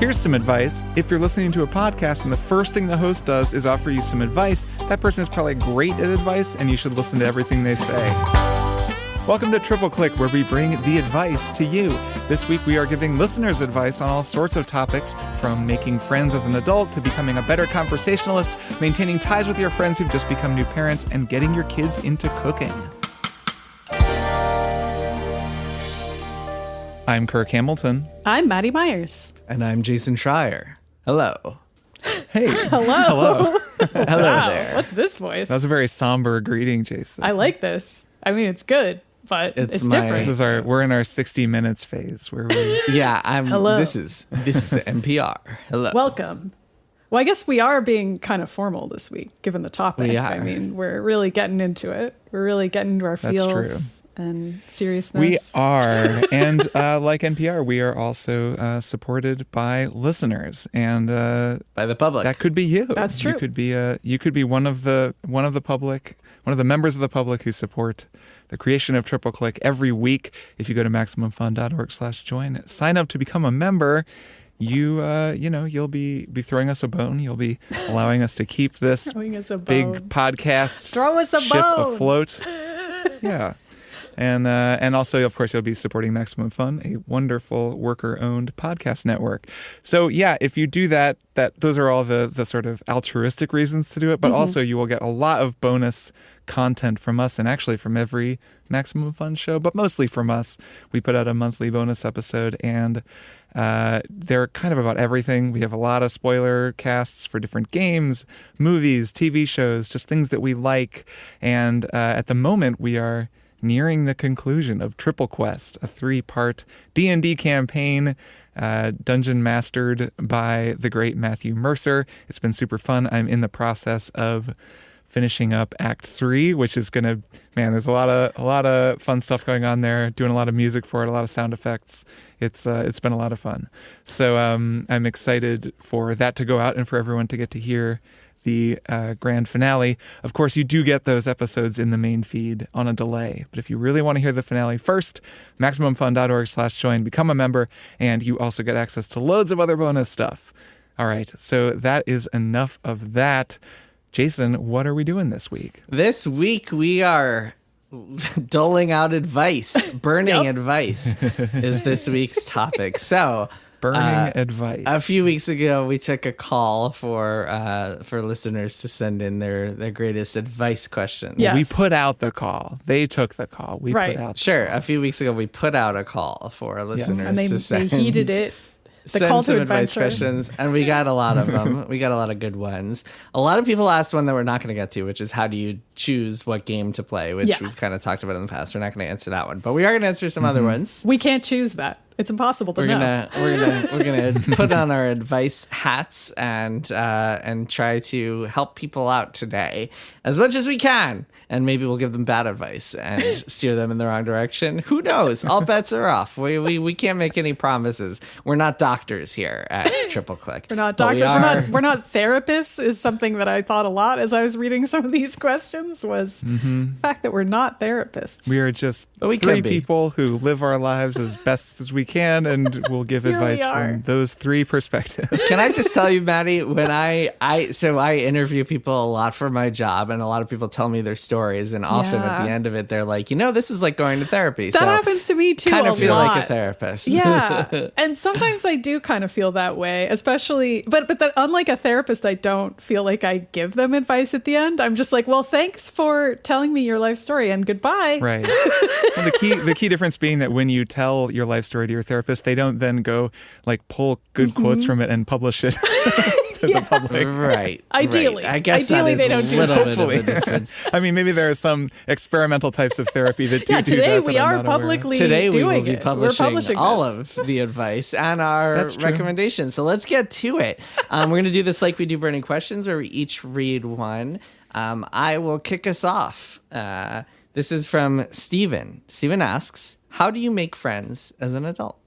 Here's some advice. If you're listening to a podcast and the first thing the host does is offer you some advice, that person is probably great at advice and you should listen to everything they say. Welcome to Triple Click, where we bring the advice to you. This week we are giving listeners advice on all sorts of topics, from making friends as an adult to becoming a better conversationalist, maintaining ties with your friends who've just become new parents, and getting your kids into cooking. I'm Kirk Hamilton. I'm Maddy Myers. And I'm Jason Schreier. Hello. Hey. Hello. Hello Wow, there. what's this voice? That was a very somber greeting, Jason. I like this. I mean, it's good, but it's different. We're in our 60 minutes phase where we... Yeah, Hello. This is NPR. Hello. Welcome. Well, I guess we are being kind of formal this week, given the topic. We are. I mean, we're really getting into it. We're really getting into our That's feels true. and seriousness. We are. And like NPR, we are also supported by listeners. And By the public. that could be you. That's true. You could be one of the members of the public who support the creation of Triple Click every week. If you go to MaximumFun.org/join, sign up to become a member. You'll be throwing us a bone. You'll be allowing us to keep this Throwing us a big bone. podcast Throw us a ship bone. afloat. Yeah. And also, of course, you'll be supporting Maximum Fun, a wonderful worker-owned podcast network. So, yeah, if you do that those are all the sort of altruistic reasons to do it. But also, you will get a lot of bonus content from us, and actually from every Maximum Fun show, but mostly from us. We put out a monthly bonus episode, and they're kind of about everything. We have a lot of spoiler casts for different games, movies, TV shows, just things that we like. And at the moment, we are nearing the conclusion of Triple Quest, a 3-part D&D campaign dungeon mastered by the great Matthew Mercer. It's been super fun. I'm in the process of finishing up Act 3, which is there's a lot of fun stuff going on there, doing a lot of music for it, a lot of sound effects. It's been a lot of fun. So I'm excited for that to go out and for everyone to get to hear the grand finale. Of course, you do get those episodes in the main feed on a delay. But if you really want to hear the finale first, MaximumFun.org/join, become a member, and you also get access to loads of other bonus stuff. All right, so that is enough of that. Jason, what are we doing this week? This week we are doling out advice. Burning advice is this week's topic. So, Burning advice. a few weeks ago, we took a call for listeners to send in their greatest advice questions. Yeah. We put out the call. They took the call. We Right. put out. Sure. A few weeks ago, we put out a call for listeners and they to send. heeded it. The Send call some to advice adventure. questions, and we got a lot of them. We got a lot of good ones. A lot of people asked one that we're not going to get to, which is how do you choose what game to play, which we've kind of talked about in the past. We're not going to answer that one, but we are going to answer some other ones. We can't choose that. It's impossible to know. We're gonna put on our advice hats and try to help people out today as much as we can. And maybe we'll give them bad advice and steer them in the wrong direction. Who knows? All bets are off. We can't make any promises. We're not doctors here at Triple Click. We're not But doctors. We're not therapists. Is something that I thought a lot as I was reading some of these questions. Was the fact that we're not therapists. We are just But we three can be. people who live our lives as best as we can, and we'll give Here we advice are. from those three perspectives. Can I just tell you, Maddy, when I interview people a lot for my job, and a lot of people tell me their stories, and often at the Yeah. end of it, they're like, this is like going to therapy. That so happens to me too. kind of a feel lot. like a therapist. Yeah, and sometimes I do kind of feel that way, especially. But unlike a therapist, I don't feel like I give them advice at the end. I'm just like, well, thanks for telling me your life story, and goodbye. Right. Well, the key difference being that when you tell your life story to your therapist, they don't then go like pull good quotes from it and publish it to the public. Right. Ideally. right. I guess Ideally, that is they don't a do little that. bit Hopefully. of a difference. I mean, maybe there are some experimental types of therapy that do Yeah, do today that. we that I'm are not aware of. publicly Today we doing will be it. We're publishing all this. of the advice and our That's true. recommendations. So let's get to it. We're going to do this like we do burning questions, where we each read one. I will kick us off. This is from Steven. Steven asks, how do you make friends as an adult?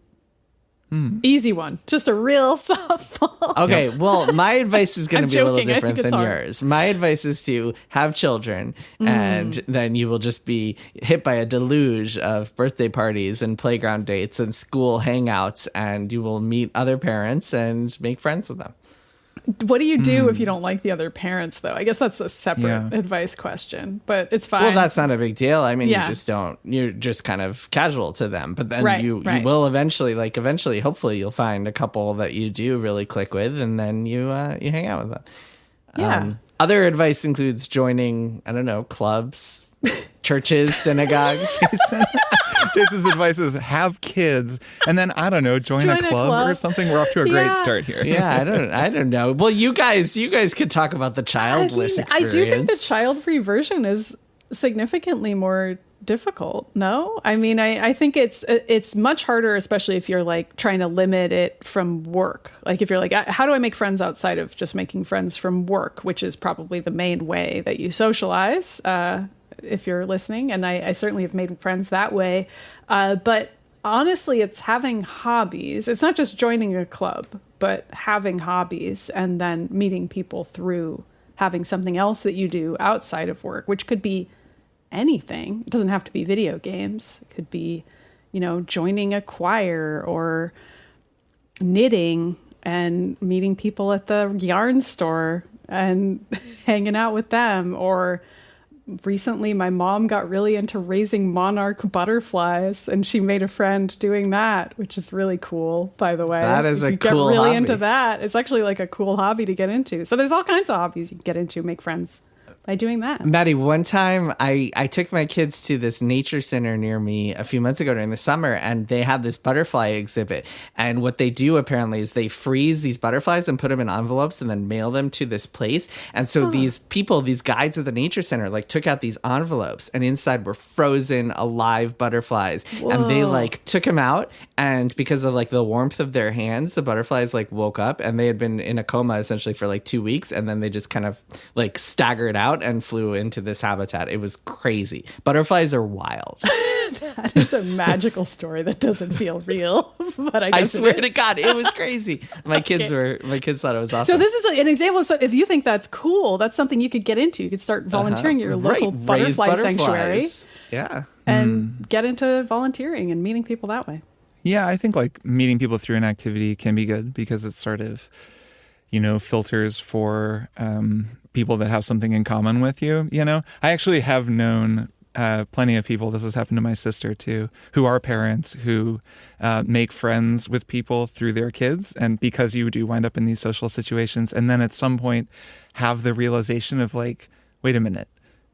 Easy one. Just a real softball. Okay, well, my advice is going to I'm be a little joking. I different think it's than hard. yours. My advice is to have children, and then you will just be hit by a deluge of birthday parties and playground dates and school hangouts, and you will meet other parents and make friends with them. What do you do if you don't like the other parents, though? I guess that's a separate advice question, but it's fine. Well, that's not a big deal. I mean, Yeah. you're just kind of casual to them. But then Right, you right. will eventually, hopefully you'll find a couple that you do really click with, and then you hang out with them. Yeah. Other advice includes joining, I don't know, clubs, churches, synagogues. Jason's advice is have kids and then, I don't know, join a club or something. We're off to a great start here. Yeah, I don't know. Well, you guys could talk about the childless experience. I do think the child-free version is significantly more difficult. No, I mean, I think it's much harder, especially if you're like trying to limit it from work. Like if you're like, how do I make friends outside of just making friends from work, which is probably the main way that you socialize. If you're listening, and I certainly have made friends that way. But honestly, it's having hobbies. It's not just joining a club, but having hobbies and then meeting people through having something else that you do outside of work, which could be anything. It doesn't have to be video games. It could be, joining a choir or knitting and meeting people at the yarn store and hanging out with them. Or recently my mom got really into raising monarch butterflies, and she made a friend doing that, which is really cool, by the way. That is if a you cool get really hobby. into that. It's actually like a cool hobby to get into. So there's all kinds of hobbies you can get into, make friends by doing that. Maddie, one time I took my kids to this nature center near me a few months ago during the summer, and they had this butterfly exhibit. And what they do apparently is they freeze these butterflies and put them in envelopes and then mail them to this place. And so these guides at the nature center, like took out these envelopes, and inside were frozen alive butterflies. Whoa. And they like took them out, and because of like the warmth of their hands, the butterflies like woke up, and they had been in a coma essentially for like 2 weeks, and then they just kind of like staggered out and flew into this habitat. It was crazy. Butterflies are wild. That is a magical story that doesn't feel real, but I I guess swear it to is. God, it was crazy. My kids thought it was awesome. So this is an example of, if you think that's cool, that's something you could get into. You could start volunteering at your local Right, raise butterfly sanctuary butterflies. Yeah. and get into volunteering and meeting people that way. Yeah, I think like meeting people through an activity can be good because it sort of, filters for people that have something in common with you. I actually have known plenty of people, this has happened to my sister too, who are parents who make friends with people through their kids. And because you do wind up in these social situations, and then at some point have the realization of like, wait a minute,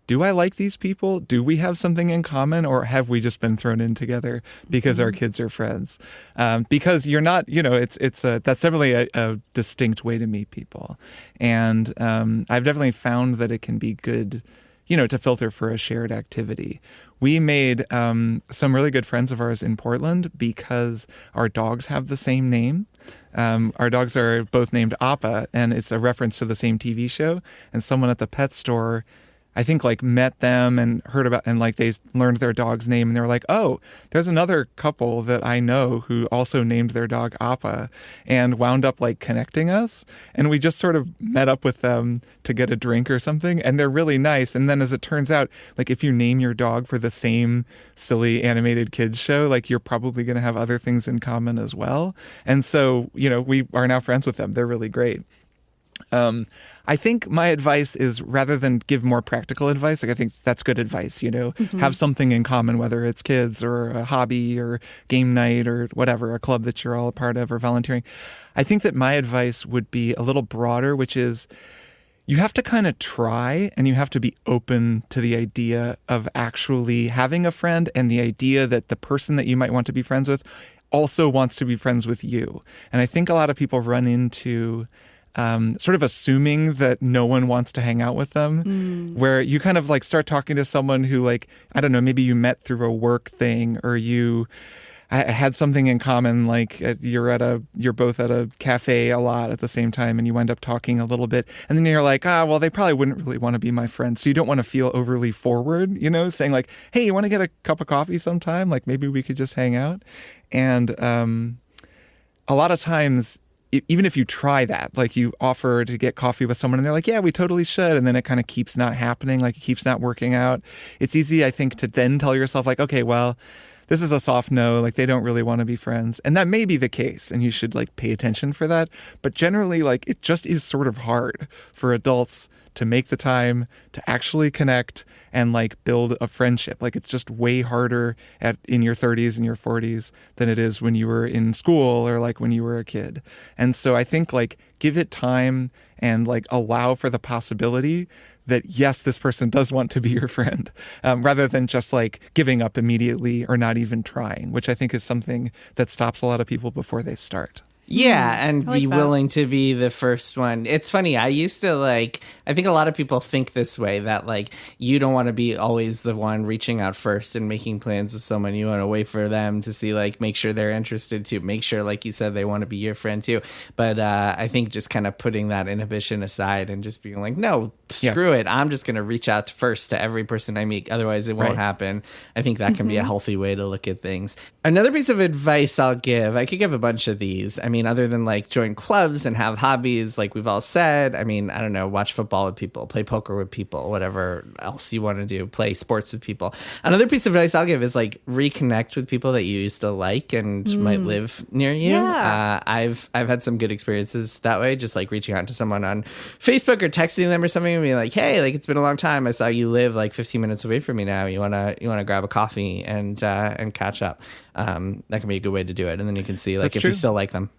do I like these people? Do we have something in common, or have we just been thrown in together because our kids are friends? Because you're not, that's definitely a distinct way to meet people. And I've definitely found that it can be good, to filter for a shared activity. We made some really good friends of ours in Portland because our dogs have the same name. Our dogs are both named Appa, and it's a reference to the same TV show. And someone at the pet store, I think, like met them and heard about, and like they learned their dog's name, and they were like, oh, there's another couple that I know who also named their dog Appa, and wound up like connecting us. And we just sort of met up with them to get a drink or something, and they're really nice. And then as it turns out, like if you name your dog for the same silly animated kids show, like you're probably going to have other things in common as well. And so, we are now friends with them. They're really great. I think my advice is, rather than give more practical advice, like I think that's good advice, have something in common, whether it's kids or a hobby or game night or whatever, a club that you're all a part of or volunteering. I think that my advice would be a little broader, which is you have to kind of try, and you have to be open to the idea of actually having a friend, and the idea that the person that you might want to be friends with also wants to be friends with you. And I think a lot of people run into sort of assuming that no one wants to hang out with them, where you kind of like start talking to someone who, like, I don't know, maybe you met through a work thing, or you had something in common, like you're both at a cafe a lot at the same time, and you end up talking a little bit, and then you're like, well, they probably wouldn't really want to be my friend. So you don't want to feel overly forward, saying like, hey, you want to get a cup of coffee sometime? Like maybe we could just hang out. And a lot of times, even if you try that, like you offer to get coffee with someone and they're like, yeah, we totally should. And then it kind of keeps not happening, like it keeps not working out. It's easy, I think, to then tell yourself like, okay, well, this is a soft no, like they don't really want to be friends. And that may be the case and you should like pay attention for that. But generally, like it just is sort of hard for adults to make the time to actually connect and like build a friendship. Like it's just way harder in your 30s and your 40s than it is when you were in school or like when you were a kid. And so I think like give it time and like allow for the possibility that yes, this person does want to be your friend, rather than just like giving up immediately or not even trying, which I think is something that stops a lot of people before they start. Yeah, and I like be that. willing to be the first one. It's funny. I used to I think a lot of people think this way, that like you don't want to be always the one reaching out first and making plans with someone. You want to wait for them to see, like, make sure they're interested too. Make sure, like you said, they want to be your friend too. But I think just kind of putting that inhibition aside and just being like, no, screw it. I'm just going to reach out first to every person I meet. Otherwise, it won't happen. I think that can be a healthy way to look at things. Another piece of advice I'll give, I could give a bunch of these. I mean, other than like join clubs and have hobbies, like we've all said, I mean, I don't know, watch football with people, play poker with people, whatever else you want to do, play sports with people. Another piece of advice I'll give is like reconnect with people that you used to like and might live near you. Yeah. I've had some good experiences that way, just like reaching out to someone on Facebook or texting them or something and being like, hey, like it's been a long time. I saw you live like 15 minutes away from me now. You wanna grab a coffee and catch up. That can be a good way to do it. And then you can see like That's if true. you still like them.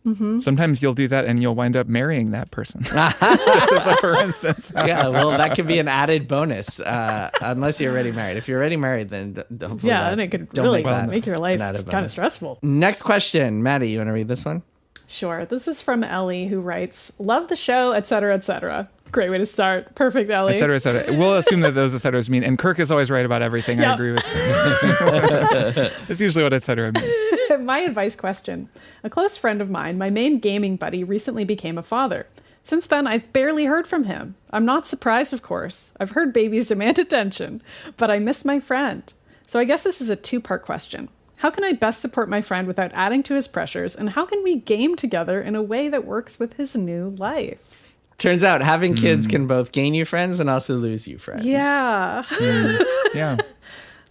Sometimes you'll do that and you'll wind up marrying that person. Just as a for instance. Yeah, well, that could be an added bonus, unless you're already married. If you're already married, then hopefully Yeah, and it could don't really make that make your life an added kind of bonus. stressful. Next question, Maddie, you want to read this one? Sure. This is from Ellie, who writes, "Love the show, etc., etc." Great way to start. Perfect, Ellie. Et cetera, et cetera. We'll assume that those et ceteras mean, and Kirk is always right about everything. I Yep. agree with. It's usually what et cetera means. My advice question. A close friend of mine, my main gaming buddy, recently became a father. Since then, I've barely heard from him. I'm not surprised, of course. I've heard babies demand attention, but I miss my friend. So I guess this is a two-part question. How can I best support my friend without adding to his pressures, and how can we game together in a way that works with his new life? Turns out having kids can both gain you friends and also lose you friends. Yeah. Yeah.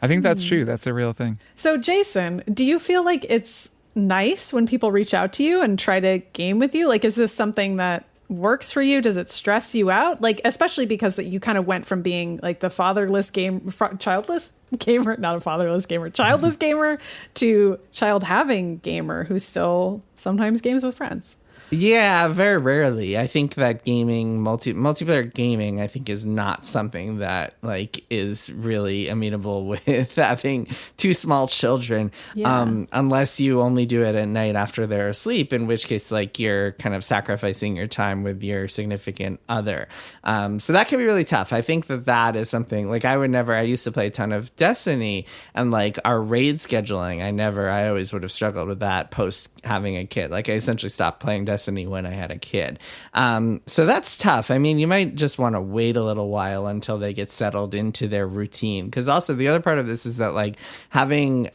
I think that's true. That's a real thing. So, Jason, do you feel like it's nice when people reach out to you and try to game with you? Like, is this something that works for you? Does it stress you out? Like, especially because you kind of went from being like the childless gamer, not a fatherless gamer, childless gamer, to child having gamer who still sometimes games with friends. Yeah, very rarely. I think that gaming, multiplayer gaming, I think is not something that like is really amenable with having two small children, Yeah. unless you only do it at night after they're asleep, in which case like you're kind of sacrificing your time with your significant other. So that can be really tough. I think that is something like I used to play a ton of Destiny, and like our raid scheduling, I always would have struggled with that post having a kid. Like I essentially stopped playing Destiny when I had a kid. So that's tough. I mean, you might just want to wait a little while until they get settled into their routine. Because also the other part of this is that like having,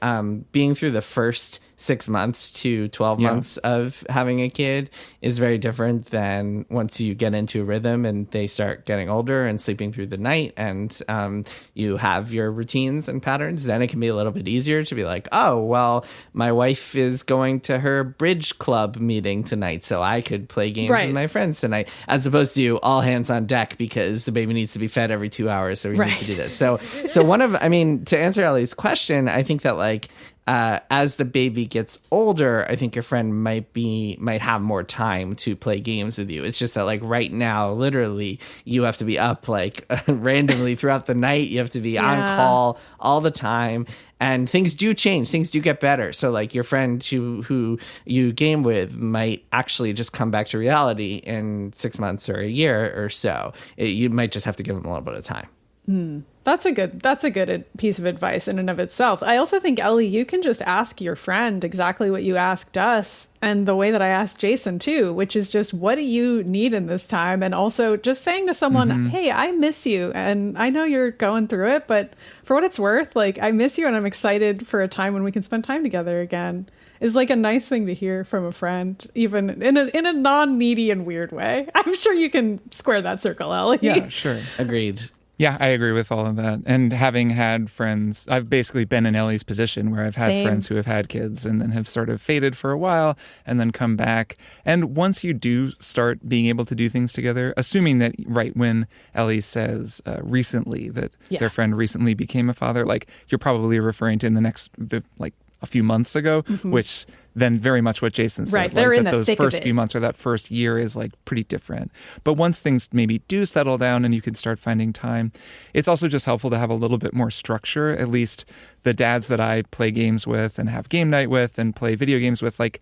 being through the first 6 months to 12 months of having a kid is very different than once you get into a rhythm and they start getting older and sleeping through the night and you have your routines and patterns. Then it can be a little bit easier to be like, oh, well, my wife is going to her bridge club meeting tonight, so I could play games Right. with my friends tonight, as opposed to all hands on deck because the baby needs to be fed every 2 hours, so we need to do this. So to answer Ellie's question, I think that like as the baby gets older, I think your friend might have more time to play games with you. It's just that like right now, literally, you have to be up like randomly throughout the night. You have to be on call all the time. And things do change. Things do get better. So like your friend who you game with might actually just come back to reality in 6 months or a year or so. You might just have to give them a little bit of time. That's a good piece of advice in and of itself. I also think, Ellie, you can just ask your friend exactly what you asked us, and the way that I asked Jason too, which is just, what do you need in this time? And also just saying to someone, hey, I miss you, and I know you're going through it, but for what it's worth, like, I miss you and I'm excited for a time when we can spend time together again, is like a nice thing to hear from a friend, even in a non-needy and weird way. I'm sure you can square that circle, Ellie. Yeah, sure. Agreed. Yeah, I agree with all of that. And having had friends, I've basically been in Ellie's position where I've had friends who have had kids and then have sort of faded for a while and then come back. And once you do start being able to do things together, assuming that right when Ellie says recently that their friend recently became a father, like you're probably referring to in a few months ago, which then very much what Jason said. Right, they're in the those thick first of it. few months or that first year is like pretty different. But once things maybe do settle down and you can start finding time, it's also just helpful to have a little bit more structure. At least the dads that I play games with and have game night with and play video games with, like,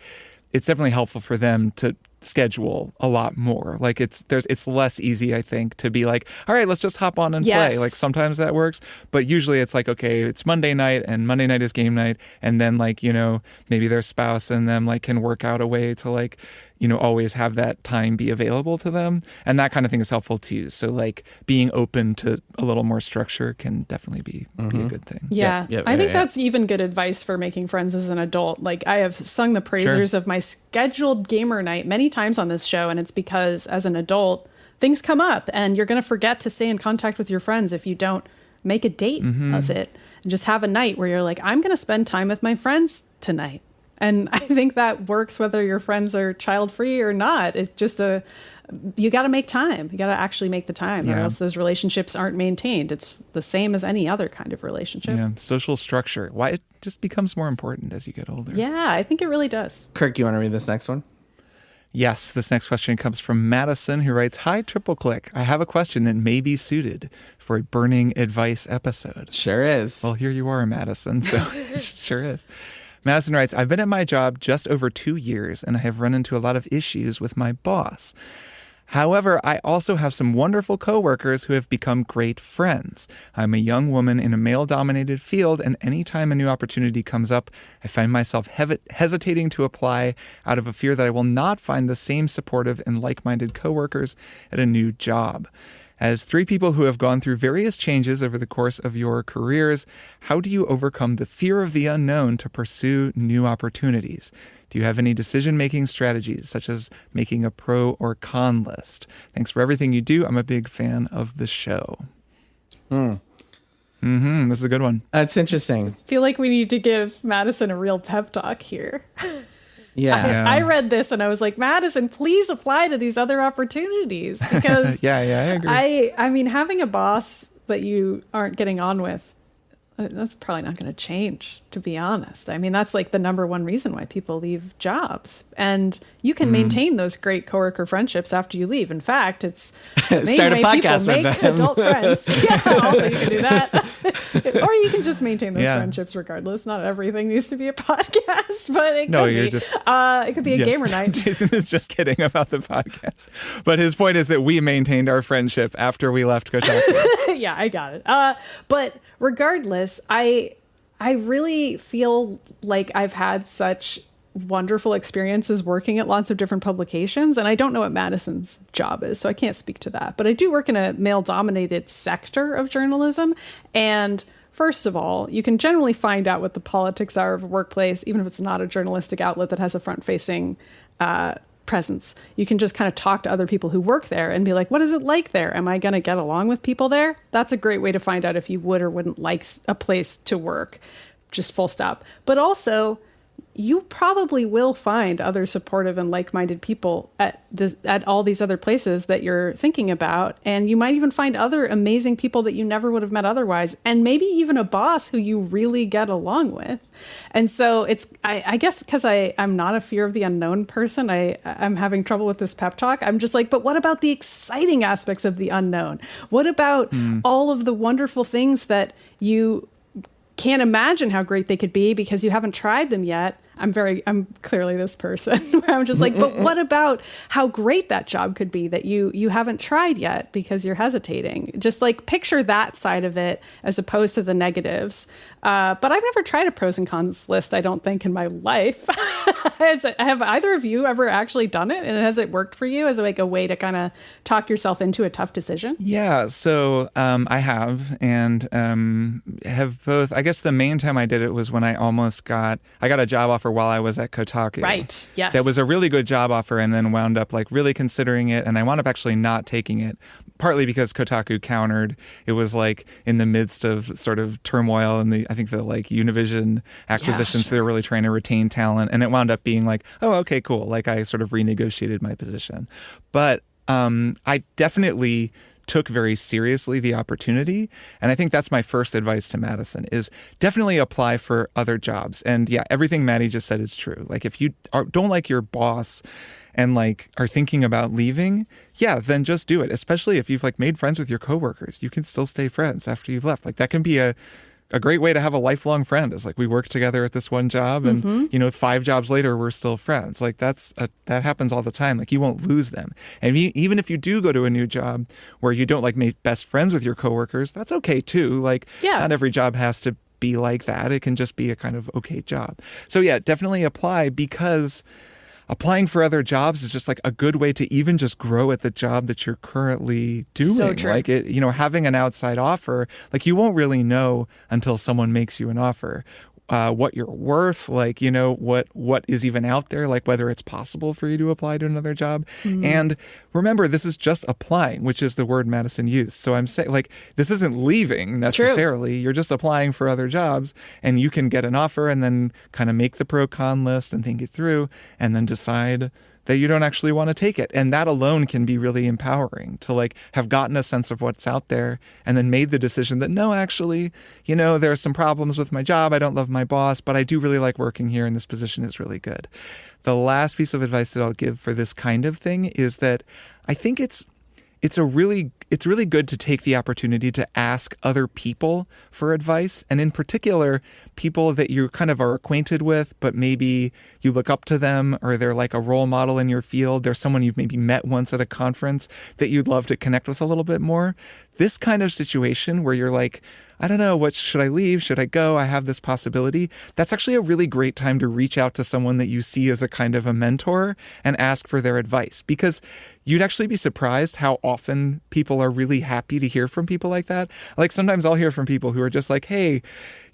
it's definitely helpful for them to schedule a lot more. Like it's less easy, I think, to be like, all right, let's just hop on and play. Like sometimes that works, but usually it's like, okay, it's Monday night and Monday night is game night, and then like, you know, maybe their spouse and them like can work out a way to like, you know, always have that time be available to them, and that kind of thing is helpful too. So like being open to a little more structure can definitely be a good thing. Yeah, I think that's even good advice for making friends as an adult. Like I have sung the praises of my scheduled gamer night many times on this show, and it's because as an adult things come up and you're going to forget to stay in contact with your friends if you don't make a date of it and just have a night where you're like, I'm going to spend time with my friends tonight. And I think that works whether your friends are child free or not. It's just you got to make time. You got to actually make the time, or else those relationships aren't maintained. It's the same as any other kind of relationship. Yeah, social structure. Why it just becomes more important as you get older. Yeah, I think it really does. Kirk, you want to read this next one? Yes, this next question comes from Madison, who writes, "Hi, Triple Click. I have a question that may be suited for a burning advice episode." Sure is. Well, here you are, Madison. So it sure is. Madison writes, "I've been at my job just over 2 years, and I have run into a lot of issues with my boss. However, I also have some wonderful coworkers who have become great friends. I'm a young woman in a male-dominated field, and anytime a new opportunity comes up, I find myself hesitating to apply out of a fear that I will not find the same supportive and like-minded coworkers at a new job. As 3 people who have gone through various changes over the course of your careers, how do you overcome the fear of the unknown to pursue new opportunities? Do you have any decision-making strategies, such as making a pro or con list? Thanks for everything you do. I'm a big fan of the show." This is a good one. That's interesting. I feel like we need to give Madison a real pep talk here. Yeah. I read this and I was like, Madison, please apply to these other opportunities, because I agree. I mean, having a boss that you aren't getting on with, that's probably not going to change, to be honest. I mean, that's like the number one reason why people leave jobs. And you can maintain those great coworker friendships after you leave. In fact, it's the main Start a way podcast people with make them. adult friends. Yeah, also you can do that. Or you can just maintain those friendships regardless. Not everything needs to be a podcast, but it could be. It could be a gamer night. Jason is just kidding about the podcast. But his point is that we maintained our friendship after we left Kotaku. Yeah, I got it. But regardless, I really feel like I've had such wonderful experiences working at lots of different publications, and I don't know what Madison's job is, so I can't speak to that. But I do work in a male-dominated sector of journalism, and first of all, you can generally find out what the politics are of a workplace, even if it's not a journalistic outlet that has a front-facing presence. You can just kind of talk to other people who work there and be like, what is it like there? Am I going to get along with people there? That's a great way to find out if you would or wouldn't like a place to work. Just full stop. But also, you probably will find other supportive and like-minded people at all these other places that you're thinking about. And you might even find other amazing people that you never would have met otherwise. And maybe even a boss who you really get along with. And so I guess because I'm not a fear of the unknown person, I'm having trouble with this pep talk. I'm just like, but what about the exciting aspects of the unknown? What about all of the wonderful things that you can't imagine how great they could be because you haven't tried them yet? I'm clearly this person where I'm just like, but what about how great that job could be that you haven't tried yet because you're hesitating? Just like picture that side of it as opposed to the negatives. But I've never tried a pros and cons list, I don't think, in my life. Have either of you ever actually done it? And has it worked for you as like a way to kind of talk yourself into a tough decision? Yeah, so I have, and have both. I guess the main time I did it was when I got a job offer while I was at Kotaku. Right, yes. That was a really good job offer, and then wound up like really considering it, and I wound up actually not taking it, partly because Kotaku countered. It was like in the midst of sort of turmoil and I think the like Univision acquisition, so they were really trying to retain talent, and it wound up being like, oh, okay, cool. Like I sort of renegotiated my position. But I definitely took very seriously the opportunity. And I think that's my first advice to Madison is definitely apply for other jobs. And yeah, everything Maddie just said is true. Like if you don't like your boss and like are thinking about leaving, yeah, then just do it. Especially if you've like made friends with your coworkers, you can still stay friends after you've left. Like that can be a great way to have a lifelong friend is like we work together at this one job and, 5 jobs later, we're still friends. Like that happens all the time. Like you won't lose them. And even if you do go to a new job where you don't like make best friends with your coworkers, that's okay too. Like not every job has to be like that. It can just be a kind of okay job. So yeah, definitely apply because applying for other jobs is just like a good way to even just grow at the job that you're currently doing. So true. Like it, having an outside offer, like you won't really know until someone makes you an offer. What you're worth, like, what is even out there, like whether it's possible for you to apply to another job. Mm-hmm. And remember, this is just applying, which is the word Madison used. So I'm saying like, this isn't leaving necessarily. True. You're just applying for other jobs and you can get an offer and then kind of make the pro con list and think it through and then decide that you don't actually want to take it. And that alone can be really empowering to like have gotten a sense of what's out there and then made the decision that no, actually, there are some problems with my job. I don't love my boss, but I do really like working here and this position is really good. The last piece of advice that I'll give for this kind of thing is that I think it's really good to take the opportunity to ask other people for advice. And in particular, people that you kind of are acquainted with, but maybe you look up to them or they're like a role model in your field. There's someone you've maybe met once at a conference that you'd love to connect with a little bit more. This kind of situation where you're like, I don't know, should I leave? Should I go? I have this possibility. That's actually a really great time to reach out to someone that you see as a kind of a mentor and ask for their advice, because you'd actually be surprised how often people are really happy to hear from people like that. Like sometimes I'll hear from people who are just like, hey,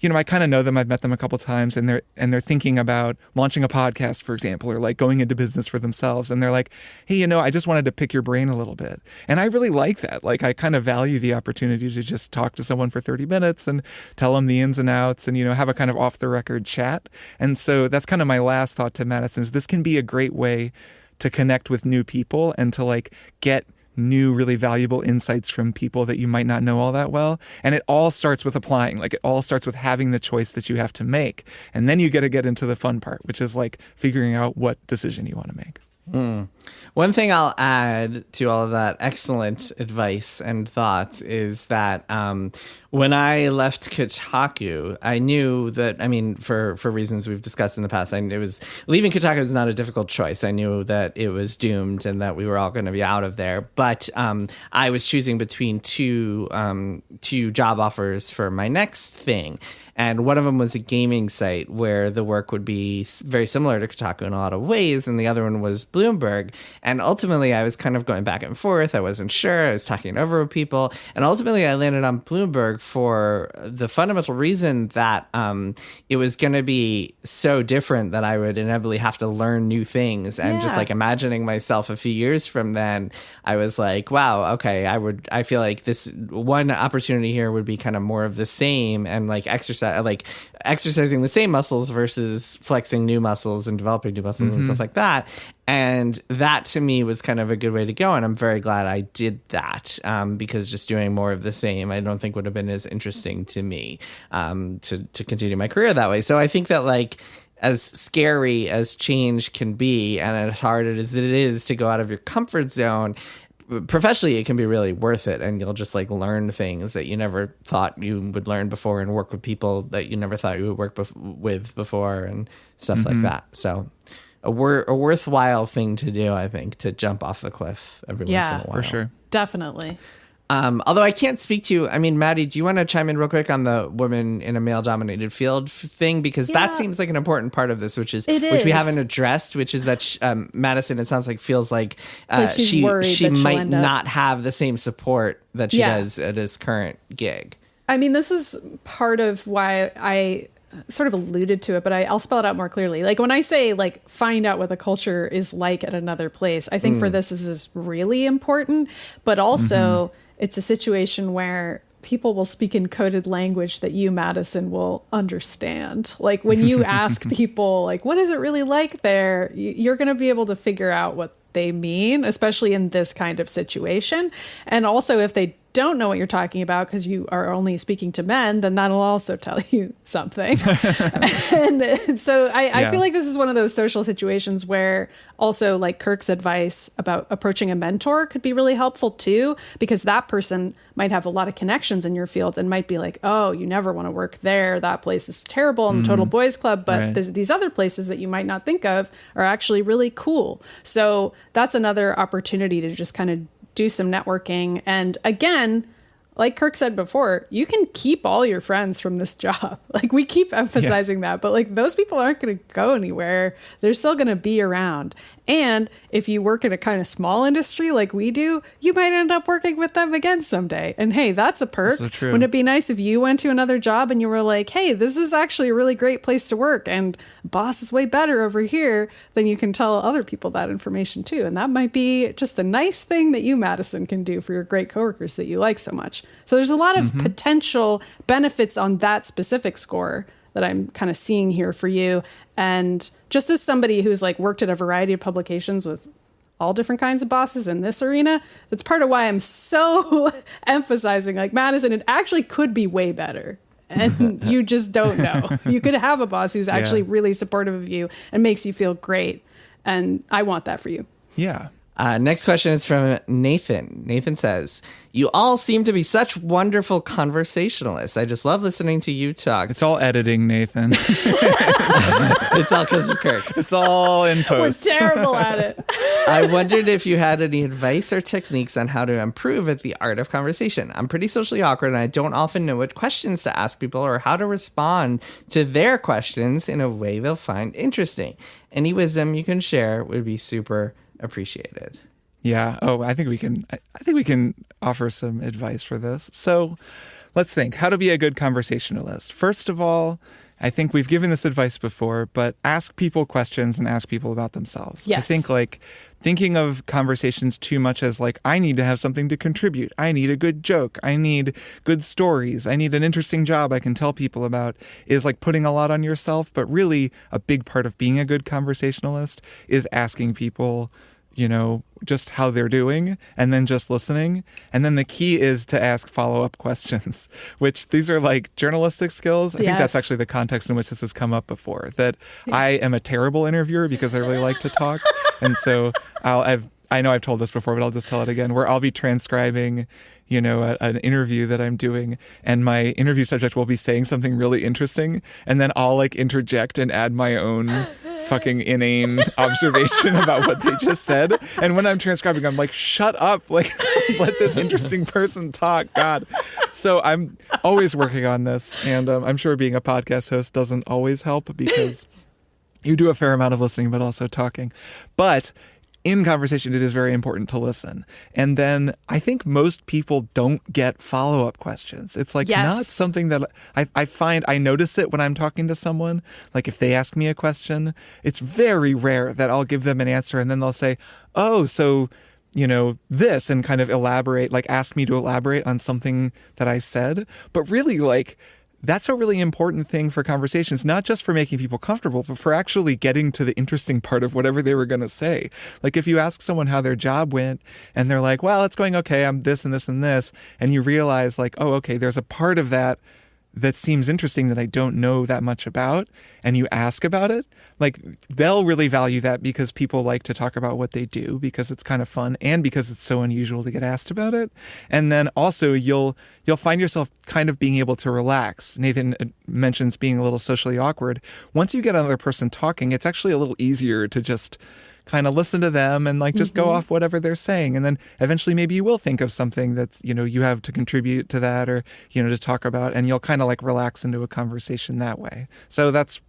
I kind of know them. I've met them a couple times and they're thinking about launching a podcast, for example, or like going into business for themselves. And they're like, hey, I just wanted to pick your brain a little bit. And I really like that. Like I kind of value the opportunity to just talk to someone for 30 minutes and tell them the ins and outs and, have a kind of off the record chat. And so that's kind of my last thought to Madison is this can be a great way to connect with new people and to like get new, really valuable insights from people that you might not know all that well. And it all starts with applying. Like it all starts with having the choice that you have to make. And then you get to get into the fun part, which is like figuring out what decision you want to make. One thing I'll add to all of that excellent advice and thoughts is that when I left Kotaku, I knew that, for reasons we've discussed in the past, leaving Kotaku was not a difficult choice. I knew that it was doomed and that we were all going to be out of there. But I was choosing between two job offers for my next thing. And one of them was a gaming site where the work would be very similar to Kotaku in a lot of ways. And the other one was Bloomberg. And ultimately, I was kind of going back and forth. I wasn't sure. I was talking over with people. And ultimately, I landed on Bloomberg for the fundamental reason that it was going to be so different that I would inevitably have to learn new things. And just like imagining myself a few years from then, I was like, wow, okay, I feel like this one opportunity here would be kind of more of the same and like exercising the same muscles versus flexing new muscles and developing new muscles and stuff like that. And that to me was kind of a good way to go. And I'm very glad I did that because just doing more of the same, I don't think would have been as interesting to me to continue my career that way. So I think that like as scary as change can be and as hard as it is to go out of your comfort zone, professionally, it can be really worth it, and you'll just like learn things that you never thought you would learn before, and work with people that you never thought you would work with before, and stuff like that. So a worthwhile thing to do, I think, to jump off the cliff every once in a while. For sure. Definitely. Although I can't speak to, I mean, Maddy, do you want to chime in real quick on the women in a male-dominated field thing? Because that seems like an important part of this, which we haven't addressed, which is that Madison, it sounds like, feels like she might not have the same support that she does at his current gig. I mean, this is part of why I sort of alluded to it, but I'll spell it out more clearly. Like when I say like find out what the culture is like at another place, I think for this is really important, but also it's a situation where people will speak in coded language that you, Madison, will understand. Like when you ask people, like, what is it really like there? You're going to be able to figure out what they mean, especially in this kind of situation. And also if they don't know what you're talking about because you are only speaking to men, then that'll also tell you something. And so I feel like this is one of those social situations where also like Kirk's advice about approaching a mentor could be really helpful too, because that person might have a lot of connections in your field and might be like, oh, you never want to work there. That place is terrible and total boys club. But there's these other places that you might not think of are actually really cool. So that's another opportunity to just kind of do some networking. And again, like Kirk said before, you can keep all your friends from this job. Like we keep emphasizing that, but like those people aren't going to go anywhere. They're still going to be around. And if you work in a kind of small industry like we do, you might end up working with them again someday. And hey, that's a perk. So true. Wouldn't it be nice if you went to another job and you were like, hey, this is actually a really great place to work and boss is way better over here, then you can tell other people that information too. And that might be just a nice thing that you, Madison, can do for your great coworkers that you like so much. So there's a lot of potential benefits on that specific score that I'm kind of seeing here for you. And just as somebody who's like worked at a variety of publications with all different kinds of bosses in this arena, that's part of why I'm so emphasizing like Madison, it actually could be way better. And you just don't know. You could have a boss who's actually really supportive of you and makes you feel great. And I want that for you. Yeah. Next question is from Nathan. Nathan says, you all seem to be such wonderful conversationalists. I just love listening to you talk. It's all editing, Nathan. It's all because of Kirk. It's all in post. We're terrible at it. I wondered if you had any advice or techniques on how to improve at the art of conversation. I'm pretty socially awkward and I don't often know what questions to ask people or how to respond to their questions in a way they'll find interesting. Any wisdom you can share would be super appreciated. Yeah. Oh, I think we can offer some advice for this. So let's think how to be a good conversationalist. First of all, I think we've given this advice before, but ask people questions and ask people about themselves. Yes. I think like thinking of conversations too much as like, I need to have something to contribute. I need a good joke. I need good stories. I need an interesting job I can tell people about is like putting a lot on yourself. But really a big part of being a good conversationalist is asking people, you know, just how they're doing and then just listening. And then the key is to ask follow-up questions, which these are like journalistic skills. I think that's actually the context in which this has come up before, that I am a terrible interviewer because I really like to talk. And so I know I've told this before, but I'll just tell it again, where I'll be transcribing, you know, an interview that I'm doing and my interview subject will be saying something really interesting. And then I'll like interject and add my own fucking inane observation about what they just said. And when I'm transcribing, I'm like, shut up. Like, let this interesting person talk. God. So I'm always working on this. And I'm sure being a podcast host doesn't always help because you do a fair amount of listening, but also talking. But in conversation, it is very important to listen. And then I think most people don't get follow-up questions. It's like not something that I find, I notice it when I'm talking to someone. Like if they ask me a question, it's very rare that I'll give them an answer and then they'll say, oh, so, you know, this, and kind of elaborate, like ask me to elaborate on something that I said. But really, like, that's a really important thing for conversations, not just for making people comfortable, but for actually getting to the interesting part of whatever they were going to say. Like if you ask someone how their job went and they're like, well, it's going okay, I'm this and this and this. And you realize like, oh, okay, there's a part of that that seems interesting that I don't know that much about, and you ask about it, like they'll really value that because people like to talk about what they do because it's kind of fun and because it's so unusual to get asked about it. And then also you'll find yourself kind of being able to relax. Nathan mentions being a little socially awkward. Once you get another person talking, it's actually a little easier to just kind of listen to them and like just go off whatever they're saying. And then eventually maybe you will think of something that's, you have to contribute to that or, to talk about, and you'll kind of like relax into a conversation that way. So that's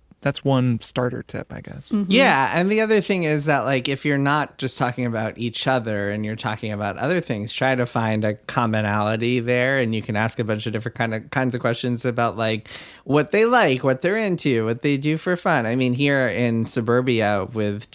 one starter tip, I guess. Yeah. And the other thing is that, like, if you're not just talking about each other and you're talking about other things, try to find a commonality there. And you can ask a bunch of different kinds of questions about, like, what they like, what they're into, what they do for fun. I mean, here in suburbia with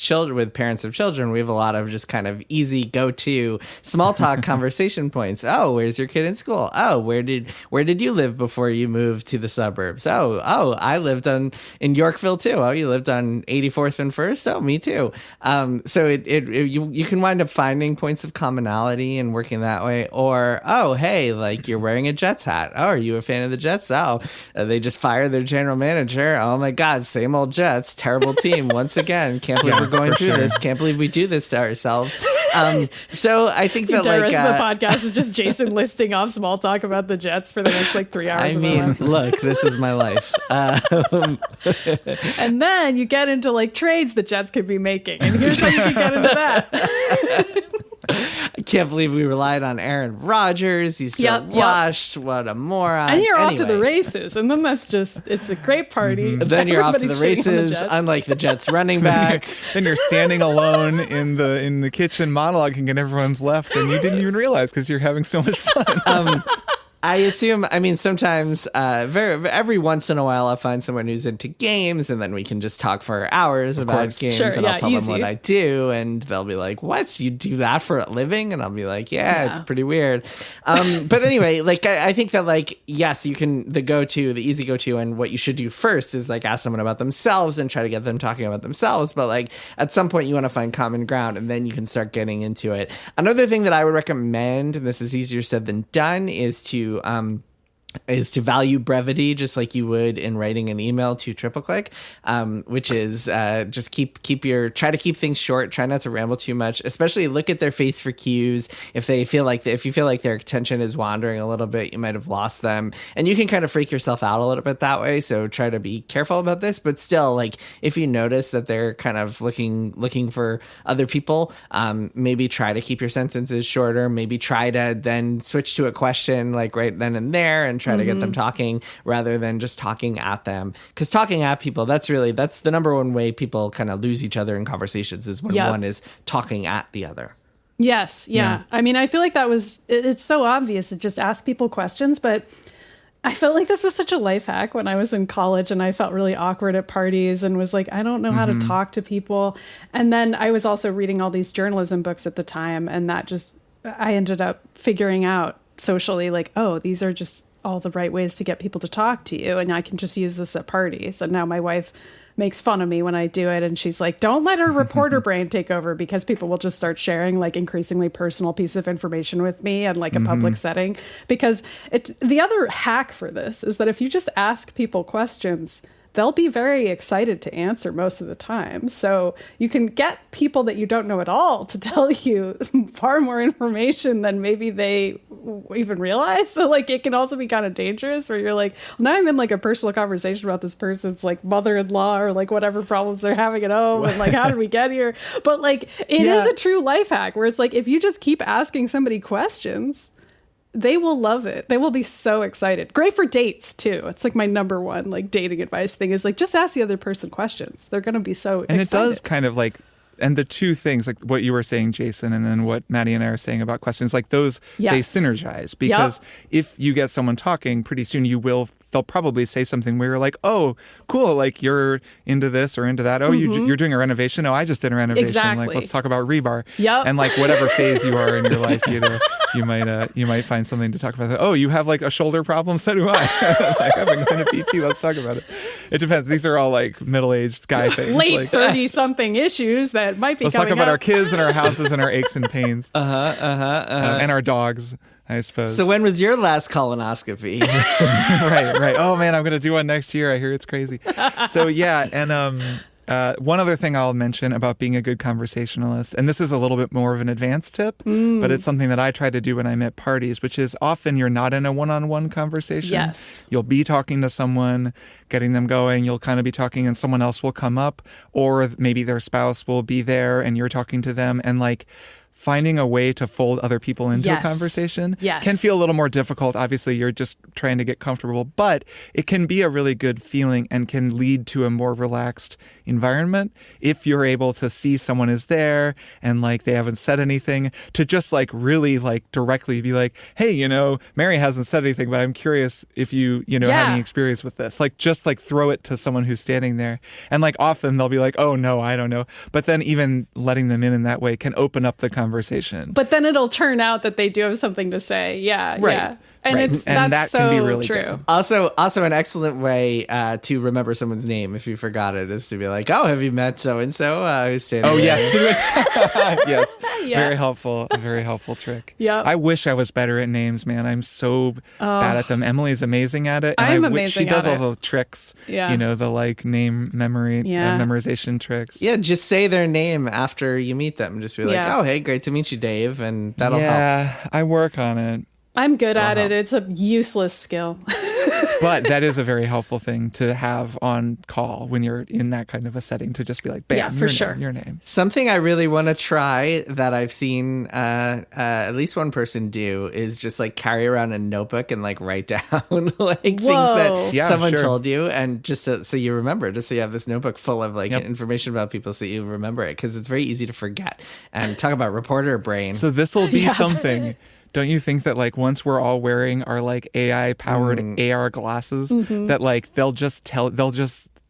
parents of children, we have a lot of just kind of easy go-to small talk conversation points. Oh, where's your kid in school? Oh, where did you live before you moved to the suburbs? Oh, I lived in Yorkville too. Oh, you lived on 84th and First? Oh, me too. So you can wind up finding points of commonality and working that way. Or, oh, hey, like you're wearing a Jets hat. Oh, are you a fan of the Jets? Oh, they just fired their general manager. Oh my God, same old Jets. Terrible team once again. Can't believe we're going through this. Can't believe we do this to ourselves. So I think that the rest of the podcast is just Jason listing off small talk about the Jets for the next like 3 hours. I mean, look, this is my life. And then you get into like trades the Jets could be making, and here's how you can get into that. I can't believe we relied on Aaron Rodgers. He's so washed. What a moron. And you're off to the races. And then it's a great party. Then you're off to the races, unlike the Jets running back. Then you're standing alone in the kitchen monologuing and everyone's left and you didn't even realize because you're having so much fun. I assume, sometimes, every once in a while, I'll find someone who's into games, and then we can just talk for hours about games, and I'll tell them what I do, and they'll be like, what? You do that for a living? And I'll be like, yeah. It's pretty weird. But anyway, like, I think that, like, yes, you can, the easy go-to, and what you should do first is, like, ask someone about themselves and try to get them talking about themselves, but, like, at some point, you want to find common ground, and then you can start getting into it. Another thing that I would recommend, and this is easier said than done, is to value brevity, just like you would in writing an email to TripleClick, which is just try to keep things short, try not to ramble too much, especially look at their face for cues. If you feel like their attention is wandering a little bit, you might have lost them, and you can kind of freak yourself out a little bit that way. So try to be careful about this, but still, like, if you notice that they're kind of looking for other people, maybe try to keep your sentences shorter, maybe try to then switch to a question like right then and there and try to get them talking rather than just talking at them. Because talking at people, that's the number one way people kind of lose each other in conversations is when one is talking at the other. Yes. Yeah. I mean, I feel like it's so obvious to just ask people questions, but I felt like this was such a life hack when I was in college and I felt really awkward at parties and was like, I don't know how to talk to people. And then I was also reading all these journalism books at the time, and I ended up figuring out socially, like, oh, these are just all the right ways to get people to talk to you, and I can just use this at parties. And now my wife makes fun of me when I do it, and she's like, don't let her reporter brain take over, because people will just start sharing like increasingly personal piece of information with me in like a public setting. Because the other hack for this is that if you just ask people questions, they'll be very excited to answer most of the time. So you can get people that you don't know at all to tell you far more information than maybe they even realize. So like it can also be kind of dangerous where you're like, now I'm in like a personal conversation about this person's like mother-in-law or like whatever problems they're having at home and like, how did we get here? But like it is a true life hack where it's like, if you just keep asking somebody questions, they will love it. They will be so excited. Great for dates too. It's like my number one like dating advice thing is like, just ask the other person questions. They're going to be so excited. And it does kind of like, and the two things, like what you were saying, Jason, and then what Maddy and I are saying about questions, like those, they synergize. Because if you get someone talking, pretty soon they'll probably say something where you're like, oh, cool, like you're into this or into that. Oh, you're doing a renovation. Oh, I just did a renovation. Exactly. Like, let's talk about rebar. Yep. And like whatever phase you are in your life, you might find something to talk about. Oh, you have like a shoulder problem? So do I. Like, I've been going to PT. Let's talk about it. It depends. These are all like middle-aged guy things. Late 30-something issues that might be Let's coming talk about up. our kids and our houses and our aches and pains. And our dogs. I suppose. So when was your last colonoscopy? Right. Oh man, I'm gonna do one next year. I hear it's crazy. So yeah, and one other thing I'll mention about being a good conversationalist, and this is a little bit more of an advanced tip, but it's something that I try to do when I'm at parties, which is often you're not in a one-on-one conversation. Yes. You'll be talking to someone, getting them going. You'll kind of be talking and someone else will come up, or maybe their spouse will be there and you're talking to them, and like finding a way to fold other people into a conversation can feel a little more difficult. Obviously, you're just trying to get comfortable, but it can be a really good feeling and can lead to a more relaxed environment if you're able to see someone is there and like they haven't said anything, to just like really like directly be like, hey, you know, Mary hasn't said anything, but I'm curious if you have any experience with this. Like just like throw it to someone who's standing there. And like often they'll be like, oh no, I don't know. But then even letting them in that way can open up the conversation. But then it'll turn out that they do have something to say. Yeah. Right. Yeah. And Right. that's that so can be really true. good. Also an excellent way to remember someone's name if you forgot it is to be like, oh, have you met so-and-so who's standing Oh, there? yes. Yes. Yeah. Very helpful. A very helpful trick. Yep. I wish I was better at names, man. I'm so bad at them. Emily's amazing at it. And I'm I wish she amazing does at all it. the tricks, Yeah. you know, the like name memory, Yeah. memorization tricks. Yeah, just say their name after you meet them. Just be like, Yeah. oh, hey, great to meet you, Dave. And that'll help. Yeah, I work on it. I'm good at it. It's a useless skill. But that is a very helpful thing to have on call when you're in that kind of a setting, to just be like, bam, Yeah, for your sure. name, your name. Something I really want to try that I've seen at least one person do is just like carry around a notebook and like write down like things that Yeah, someone sure. told you, and just so you remember, just so you have this notebook full of like Yep. information about people so you remember it, because it's very easy to forget. And talk about reporter brain. So this will be something. Don't you think that like once we're all wearing our like AI powered AR glasses, that like they'll just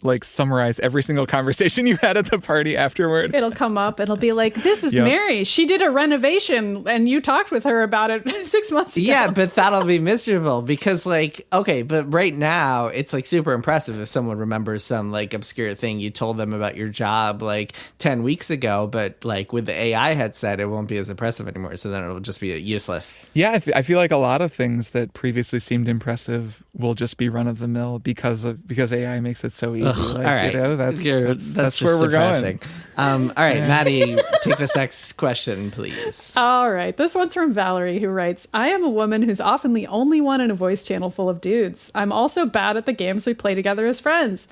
like summarize every single conversation you had at the party afterward? It'll come up. It'll be like, this is Yep. Mary. She did a renovation and you talked with her about it 6 months ago. Yeah, but that'll be miserable because, like, okay, but right now it's like super impressive if someone remembers some like obscure thing you told them about your job like 10 weeks ago, but like with the AI headset, it won't be as impressive anymore. So then it'll just be useless. Yeah, I feel like a lot of things that previously seemed impressive will just be run of the mill because AI makes it so easy. All right, You know, that's just where we're depressing. going. All right, Maddie, take this next question, please. All right. This one's from Valerie, who writes, I am a woman who's often the only one in a voice channel full of dudes. I'm also bad at the games we play together as friends,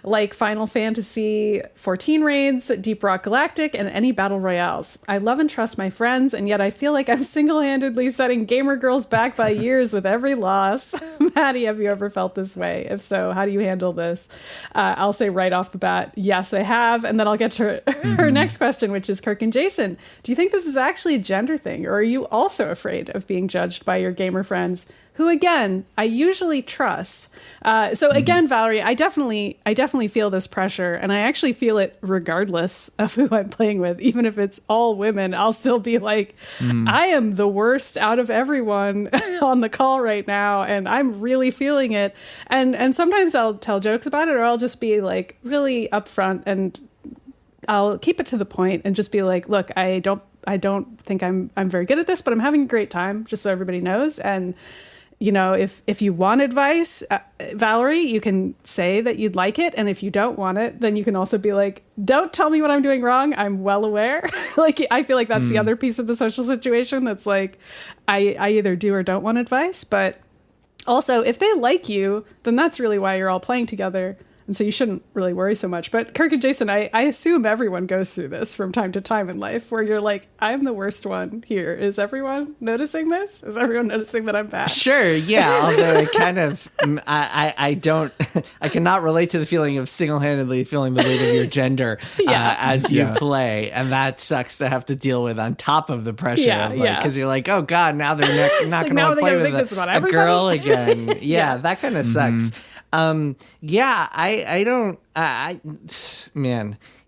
like Final Fantasy 14 raids, Deep Rock Galactic, and any battle royales. I love and trust my friends, and yet I feel like I'm single-handedly setting gamer girls back by years with every loss. Maddie, have you ever felt this way? If so, how do you handle this? I'll say right off the bat, yes, I have. And then I'll get to her next question, which is, Kirk and Jason, do you think this is actually a gender thing? Or are you also afraid of being judged by your gamer friends, who, again, I usually trust? So again, Valerie, I definitely feel this pressure, and I actually feel it regardless of who I'm playing with. Even if it's all women, I'll still be like, I am the worst out of everyone on the call right now, and I'm really feeling it. And sometimes I'll tell jokes about it, or I'll just be like really upfront, and I'll keep it to the point and just be like, look, I don't think I'm very good at this, but I'm having a great time, just so everybody knows. And you know, if you want advice, Valerie, you can say that you'd like it. And if you don't want it, then you can also be like, don't tell me what I'm doing wrong. I'm well aware. Like, I feel like that's the other piece of the social situation. That's like, I either do or don't want advice. But also, if they like you, then that's really why you're all playing together. And so you shouldn't really worry so much. But Kirk and Jason, I assume everyone goes through this from time to time in life, where you're like, I'm the worst one here. Is everyone noticing this? Is everyone noticing that I'm bad? Sure, yeah. Although it kind of, I don't, I cannot relate to the feeling of single-handedly feeling the weight of your gender as you play, and that sucks to have to deal with on top of the pressure of like, because you're like, oh god, now they're not like, going now to they're play gonna with think this about a everybody? girl again. Yeah, that kind of sucks. Man,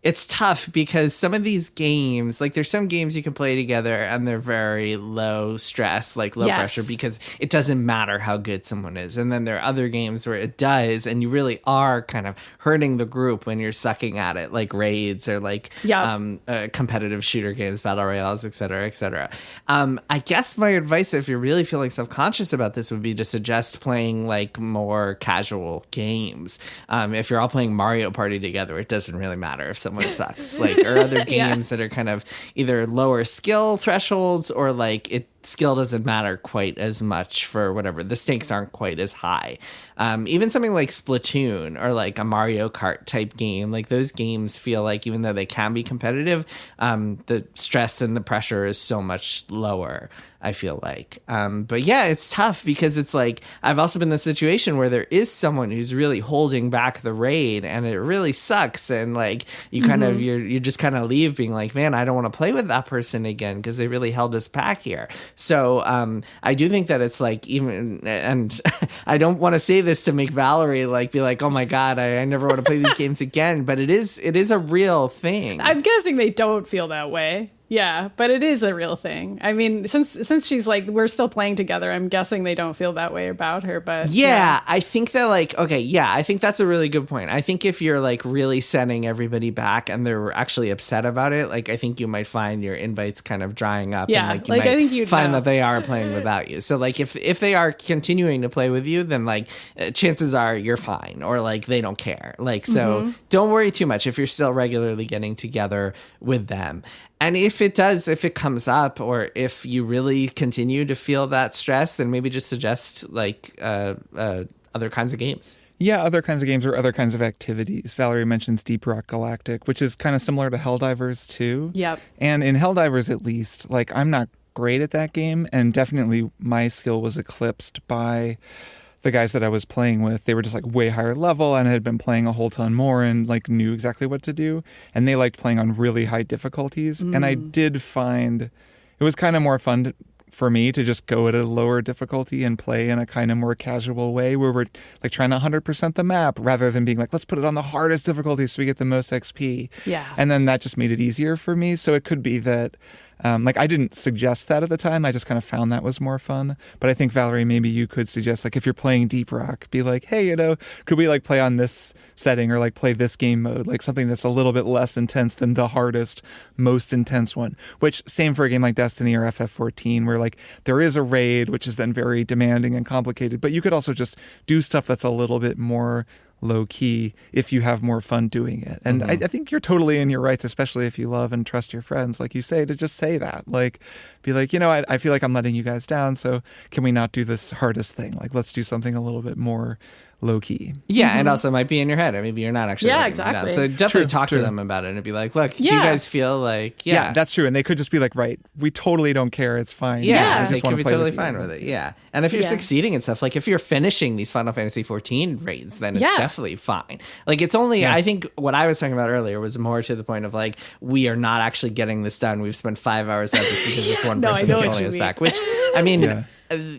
It's tough because some of these games, like there's some games you can play together and they're very low stress, like low pressure, because it doesn't matter how good someone is. And then there are other games where it does, and you really are kind of hurting the group when you're sucking at it, like raids or like competitive shooter games, battle royales, et cetera, et cetera. I guess my advice, if you're really feeling self-conscious about this, would be to suggest playing like more casual games. If you're all playing Mario Party together, it doesn't really matter if someone sucks, like, or other games that are kind of either lower skill thresholds or like skill doesn't matter quite as much for whatever. The stakes aren't quite as high. Even something like Splatoon or like a Mario Kart type game, like those games feel like even though they can be competitive, the stress and the pressure is so much lower, I feel like. But yeah, it's tough because it's like, I've also been in the situation where there is someone who's really holding back the raid and it really sucks. And like, you kind of, you just kind of leave being like, man, I don't want to play with that person again because they really held us back here. So I do think that it's like, even, and I don't want to say this to make Valerie like be like, oh my God, I never want to play these games again. But it is a real thing. I'm guessing they don't feel that way. Yeah, but it is a real thing. I mean, since she's like, we're still playing together, I'm guessing they don't feel that way about her, but... Yeah, I think that like, okay, yeah, I think that's a really good point. I think if you're like really sending everybody back and they're actually upset about it, like I think you might find your invites kind of drying up. Yeah, and like you like, might I think you'd find know. that they are playing without you. So like if they are continuing to play with you, then like chances are you're fine or like they don't care. Like, so don't worry too much if you're still regularly getting together with them. And if it comes up, or if you really continue to feel that stress, then maybe just suggest like other kinds of games. Yeah, other kinds of games or other kinds of activities. Valerie mentions Deep Rock Galactic, which is kind of similar to Helldivers too. Yep. And in Helldivers, at least, like I'm not great at that game, and definitely my skill was eclipsed by the guys that I was playing with. They were just like way higher level and had been playing a whole ton more and like knew exactly what to do. And they liked playing on really high difficulties. And I did find it was kind of more fun for me to just go at a lower difficulty and play in a kind of more casual way where we're like trying to 100% the map rather than being like, let's put it on the hardest difficulty so we get the most XP. Yeah. And then that just made it easier for me. So it could be that like I didn't suggest that at the time. I just kind of found that was more fun. But I think, Valerie, maybe you could suggest, like, if you're playing Deep Rock, be like, hey, could we like play on this setting or like play this game mode, like something that's a little bit less intense than the hardest, most intense one. Which same for a game like Destiny or FF14, where like there is a raid, which is then very demanding and complicated. But you could also just do stuff that's a little bit more low key if you have more fun doing it. And I think you're totally in your rights, especially if you love and trust your friends, like you say, to just say that. Like, be like, I feel like I'm letting you guys down, so can we not do this hardest thing? Like, let's do something a little bit more low key. Yeah, and also might be in your head, and maybe you're not actually. Yeah, letting them down. exactly. So definitely True. talk to them about it and be like, look, do you Yeah. guys feel like Yeah, that's true. And they could just be like, right, we totally don't care. It's fine. Yeah, I they just could want be to play totally with you. fine with it. Yeah, and if you're Yeah. succeeding and stuff, like if you're finishing these Final Fantasy 14 raids, then it's Yeah. definitely fine. Like it's only, Yeah. I think what I was talking about earlier was more to the point of like we are not actually getting this done. We've spent 5 hours at this because this one No, I person know is what holding you us mean. back. Which I mean. Yeah.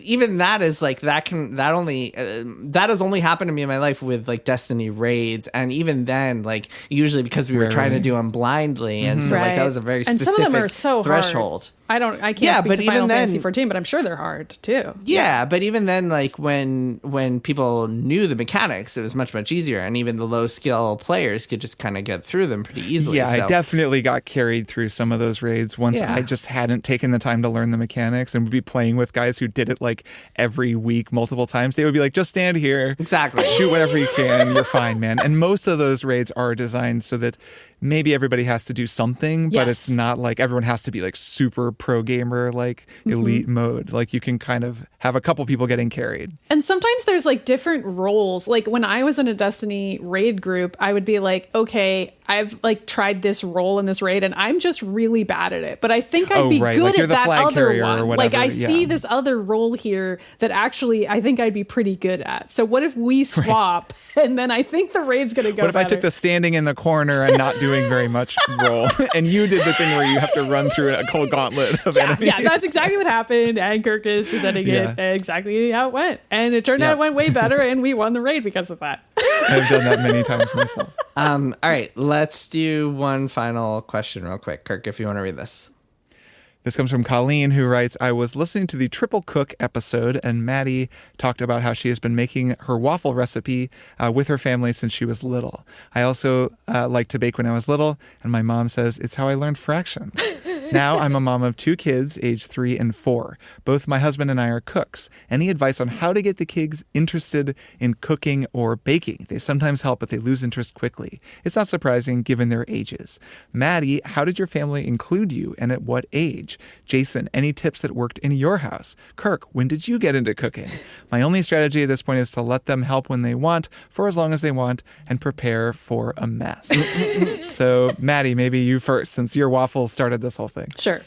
Even that is like that has only happened to me in my life with like Destiny raids, and even then, like usually because we were trying to do them blindly, and so like that was a very and specific some of them are so threshold. hard. I can't Yeah, speak but to even Final then- Fantasy 14, but I'm sure they're hard too. Yeah, but even then, like when people knew the mechanics, it was much easier, and even the low skill players could just kind of get through them pretty easily. Yeah, so. I definitely got carried through some of those raids once Yeah. I just hadn't taken the time to learn the mechanics and would be playing with guys who did it like every week, multiple times. They would be like, just stand here. Exactly. Shoot whatever you can. You're fine, man. And most of those raids are designed so that maybe everybody has to do something, but Yes. it's not like everyone has to be like super pro gamer, like elite mode. Like you can kind of have a couple people getting carried. And sometimes there's like different roles. Like when I was in a Destiny raid group, I would be like, okay, I've like tried this role in this raid and I'm just really bad at it. But I think I'd be right. good Like you're at the that flag other carrier one. or Like I whatever, see yeah. this other role here that actually I think I'd be pretty good at. So what if we swap and then I think the raid's going to go What if I better. took the standing in the corner and not doing very much role, and you did the thing where you have to run through a cold gauntlet of enemies? Yeah, that's exactly what happened. And Kirk is presenting Yeah. it exactly how it went. And it turned out it went way better and we won the raid because of that. I've done that many times myself. All right, let's do one final question real quick. Kirk, if you want to read this. This comes from Colleen, who writes, I was listening to the Triple Cook episode, and Maddy talked about how she has been making her waffle recipe with her family since she was little. I also liked to bake when I was little, and my mom says it's how I learned fractions. Now I'm a mom of 2 kids, aged 3 and 4. Both my husband and I are cooks. Any advice on how to get the kids interested in cooking or baking? They sometimes help, but they lose interest quickly. It's not surprising given their ages. Maddy, how did your family include you, and at what age? Jason, any tips that worked in your house? Kirk, when did you get into cooking? My only strategy at this point is to let them help when they want, for as long as they want, and prepare for a mess. So, Maddy, maybe you first, since your waffles started this whole thing. Sure.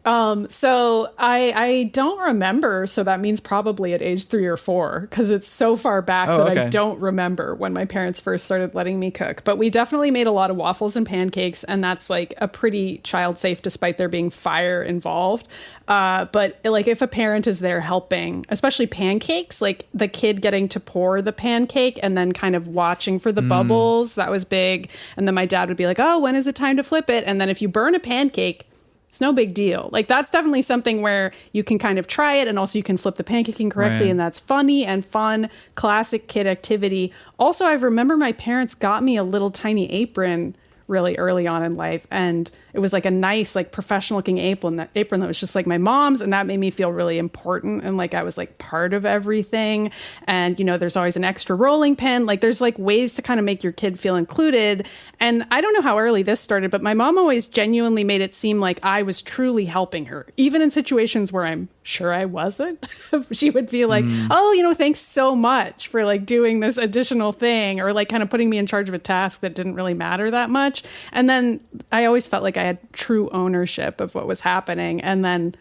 So I don't remember. So that means probably at age 3 or 4, because it's so far back that I don't remember when my parents first started letting me cook. But we definitely made a lot of waffles and pancakes, and that's like a pretty child safe, despite there being fire involved. But like if a parent is there helping, especially pancakes, like the kid getting to pour the pancake and then kind of watching for the bubbles, that was big. And then my dad would be like, oh, when is it time to flip it? And then if you burn a pancake, it's no big deal. Like that's definitely something where you can kind of try it, and also you can flip the pancaking correctly, and that's funny and fun, classic kid activity. Also, I remember my parents got me a little tiny apron really early on in life, and it was like a nice, like professional looking apron that was just like my mom's, and that made me feel really important and like I was like part of everything. And you know, there's always an extra rolling pin. Like there's like ways to kind of make your kid feel included. And I don't know how early this started, but my mom always genuinely made it seem like I was truly helping her, even in situations where I'm sure I wasn't. She would be like, oh, you know, thanks so much for like doing this additional thing, or like kind of putting me in charge of a task that didn't really matter that much. And then I always felt like I had true ownership of what was happening. And then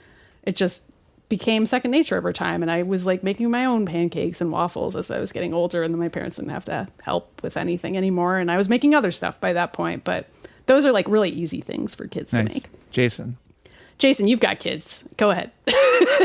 it just became second nature over time. And I was like making my own pancakes and waffles as I was getting older. And then my parents didn't have to help with anything anymore. And I was making other stuff by that point. But those are like really easy things for kids to make. Jason, you've got kids. Go ahead.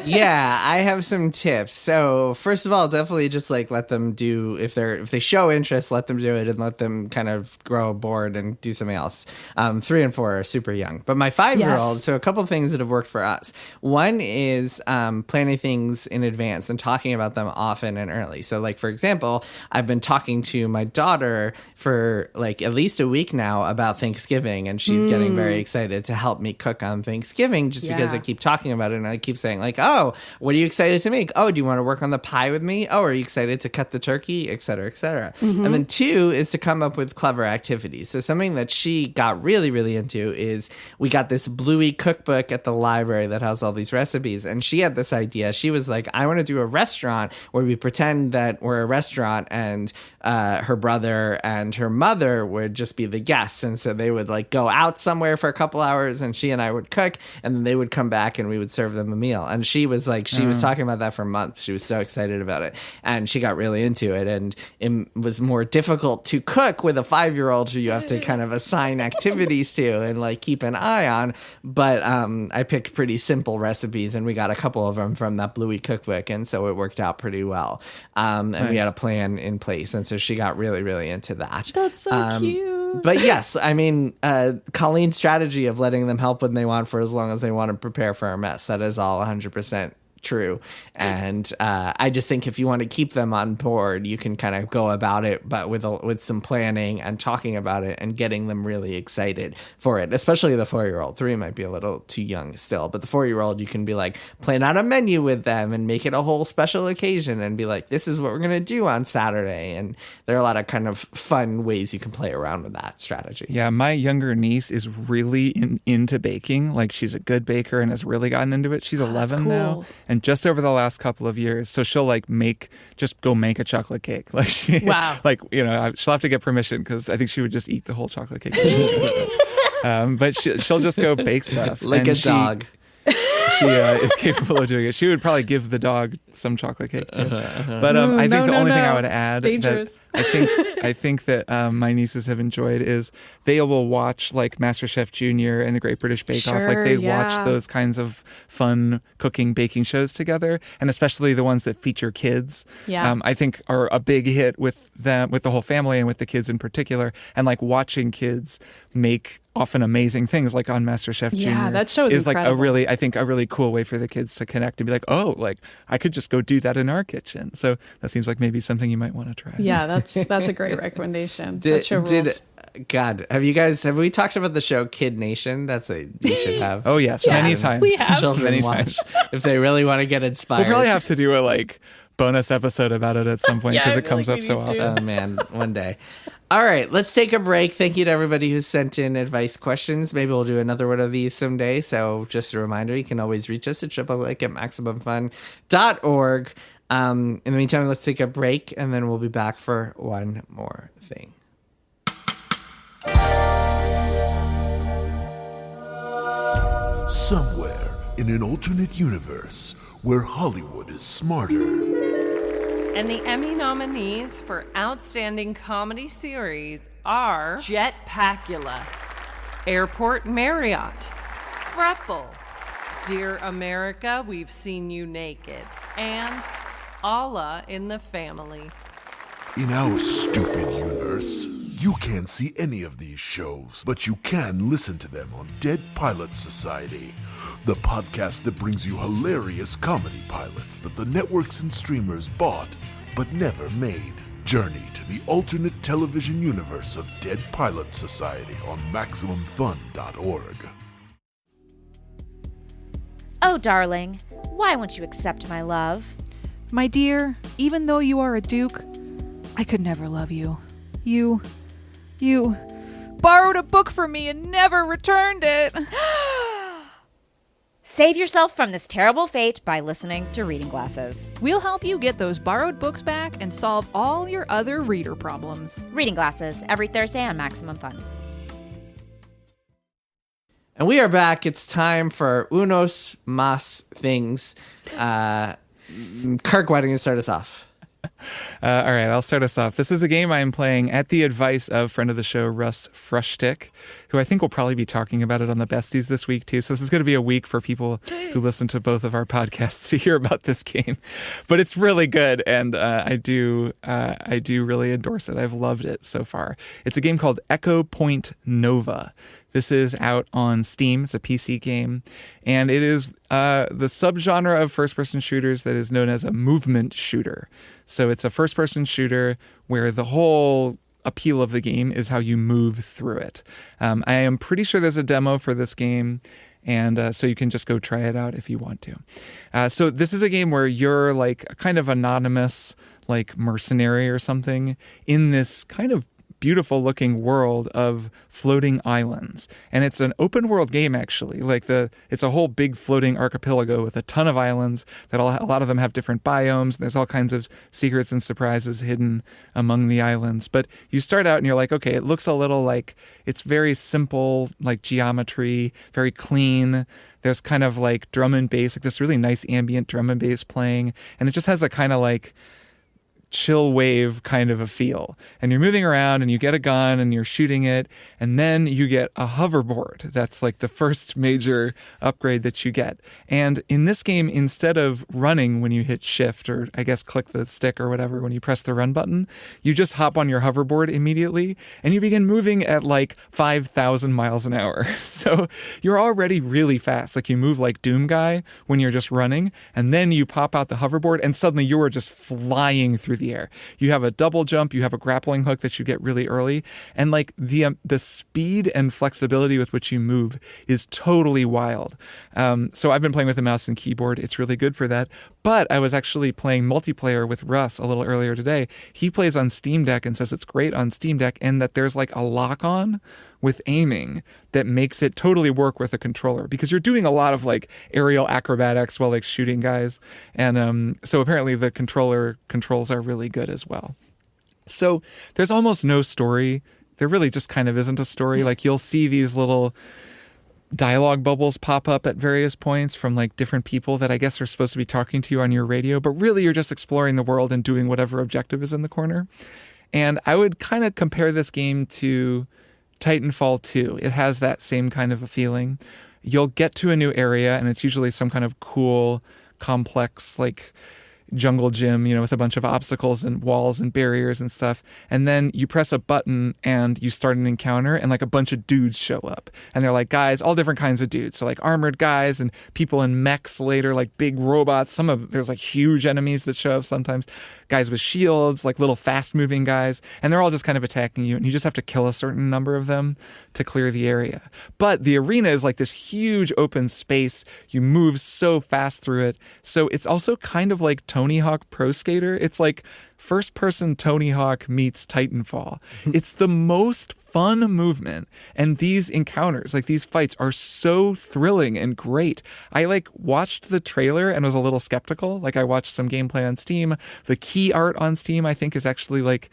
Yeah, I have some tips. So first of all, definitely just like let them do, if they show interest, let them do it and let them kind of grow bored and do something else. 3 and 4 are super young. But my 5-year-old, so a couple things that have worked for us. One is planning things in advance and talking about them often and early. So like, for example, I've been talking to my daughter for like at least a week now about Thanksgiving, and she's getting very excited to help me cook on Thanksgiving just because I keep talking about it, and I keep saying like, oh, what are you excited to make? Oh, do you want to work on the pie with me? Oh, are you excited to cut the turkey, et cetera, et cetera. And then 2 is to come up with clever activities. So something that she got really, really into is we got this Bluey cookbook at the library that has all these recipes. And she had this idea. She was like, I want to do a restaurant where we pretend that we're a restaurant, and her brother and her mother would just be the guests. And so they would like go out somewhere for a couple hours, and she and I would cook, and then they would come back and we would serve them a meal. And she was like, she was talking about that for months. She was so excited about it, and she got really into it. And it was more difficult to cook with a 5-year-old who you have to kind of assign activities to and like keep an eye on. But I picked pretty simple recipes, and we got a couple of them from that Bluey cookbook, and so it worked out pretty well. And we had a plan in place, and so she got really, really into that. That's so cute. But yes, I mean, Colleen's strategy of letting them help when they want for as long as they want to prepare for a mess, that is all 100% true. And I just think if you want to keep them on board, you can kind of go about it, but with some planning and talking about it and getting them really excited for it, especially the 4-year-old. 3 might be a little too young still, but the 4-year-old, you can be like, plan out a menu with them and make it a whole special occasion and be like, this is what we're going to do on Saturday. And there are a lot of kind of fun ways you can play around with that strategy. Yeah, my younger niece is really into baking. Like, she's a good baker and has really gotten into it. She's 11 now. And just over the last couple of years, so she'll like go make a chocolate cake. Like like, you know, she'll have to get permission because I think she would just eat the whole chocolate cake. But she'll just go bake stuff. Like a dog. She is capable of doing it. She would probably give the dog some chocolate cake too. But I think the only thing I would add Dangerous. that I think that my nieces have enjoyed is they will watch like MasterChef Junior and the Great British Bake Off. Like they watch those kinds of fun cooking, baking shows together, and especially the ones that feature kids. Yeah. I think are a big hit with them, with the whole family and with the kids in particular. And like watching kids make often amazing things like on MasterChef Junior. Yeah, that show is like incredible. I think a really cool way for the kids to connect and be like, oh, like I could just go do that in our kitchen. So that seems like maybe something you might want to try. Yeah, that's a great recommendation. That show rules. God, have we talked about the show Kid Nation? That's a you should have. Oh yes, many times. We have. Children Many watch times. if they really want to get inspired. We'll probably have to do a like bonus episode about it at some point Yeah, because I it feel comes like up we so need to. often. Oh man, one day. All right, let's take a break. Thank you to everybody who sent in advice questions. Maybe we'll do another one of these someday. So just a reminder, you can always reach us at maximumfun.org. In the meantime, let's take a break and then we'll be back for one more thing. Somewhere in an alternate universe where Hollywood is smarter. And the Emmy nominees for Outstanding Comedy Series are Jetpackula, Airport Marriott, Thruple, Dear America, We've Seen You Naked, and Allah in the Family. In our stupid universe, you can't see any of these shows, but you can listen to them on Dead Pilot Society, the podcast that brings you hilarious comedy pilots that the networks and streamers bought but never made. Journey to the alternate television universe of Dead Pilot Society on MaximumFun.org. Oh, darling, why won't you accept my love? My dear, even though you are a duke, I could never love you. You borrowed a book from me and never returned it. Save yourself from this terrible fate by listening to Reading Glasses. We'll help you get those borrowed books back and solve all your other reader problems. Reading Glasses, every Thursday on Maximum Fun. And we are back. It's time for Unos Mas Things. Kirk, why don't you start us off? All right, I'll start us off. This is a game I'm playing at the advice of friend of the show, Russ Frushtick, who I think will probably be talking about it on the Besties this week, too. So this is going to be a week for people who listen to both of our podcasts to hear about this game. But it's really good, and I do really endorse it. I've loved it so far. It's a game called Echo Point Nova. This is out on Steam. It's a PC game, and it is the subgenre of first-person shooters that is known as a movement shooter. So it's a first-person shooter where the whole appeal of the game is how you move through it. I am pretty sure there's a demo for this game, and so you can just go try it out if you want to. So this is a game where you're like a kind of anonymous, like mercenary or something in this kind of beautiful looking world of floating islands. And it's an open world game, actually. It's a whole big floating archipelago with a ton of islands that a lot of them have different biomes. There's all kinds of secrets and surprises hidden among the islands. But you start out and you're like, okay, it looks a little like it's very simple, like geometry, very clean. There's kind of like drum and bass, like this really nice ambient drum and bass playing. And it just has a kind of like chill wave kind of a feel. And you're moving around and you get a gun and you're shooting it, and then you get a hoverboard. That's like the first major upgrade that you get. And in this game, instead of running when you hit shift, or I guess click the stick or whatever when you press the run button, you just hop on your hoverboard immediately and you begin moving at like 5,000 miles an hour. So you're already really fast. Like you move like Doom Guy when you're just running, and then you pop out the hoverboard and suddenly you are just flying through the air. You have a double jump, you have a grappling hook that you get really early, and like the speed and flexibility with which you move is totally wild. So I've been playing with a mouse and keyboard. It's really good for that. But I was actually playing multiplayer with Russ a little earlier today. He plays on Steam Deck and says it's great on Steam Deck, and that there's like a lock-on with aiming that makes it totally work with a controller, because you're doing a lot of like aerial acrobatics while like shooting guys. And so apparently the controller controls are really good as well. So there's almost no story. There really just kind of isn't a story. Like you'll see these little dialogue bubbles pop up at various points from like different people that I guess are supposed to be talking to you on your radio, but really you're just exploring the world and doing whatever objective is in the corner. And I would kind of compare this game to Titanfall 2. It has that same kind of a feeling. You'll get to a new area and it's usually some kind of cool, complex, like jungle gym, with a bunch of obstacles and walls and barriers and stuff. And then you press a button and you start an encounter and like a bunch of dudes show up. And they're like guys, all different kinds of dudes. So like armored guys and people in mechs later, like big robots. There's like huge enemies that show up sometimes. Guys with shields, like little fast moving guys. And they're all just kind of attacking you. And you just have to kill a certain number of them to clear the area. But the arena is like this huge open space. You move so fast through it. So it's also kind of like Tony Hawk Pro Skater. It's like first person Tony Hawk meets Titanfall. It's the most fun movement. And these encounters, like these fights, are so thrilling and great. I like watched the trailer and was a little skeptical. Like I watched some gameplay on Steam. The key art on Steam, I think, is actually like,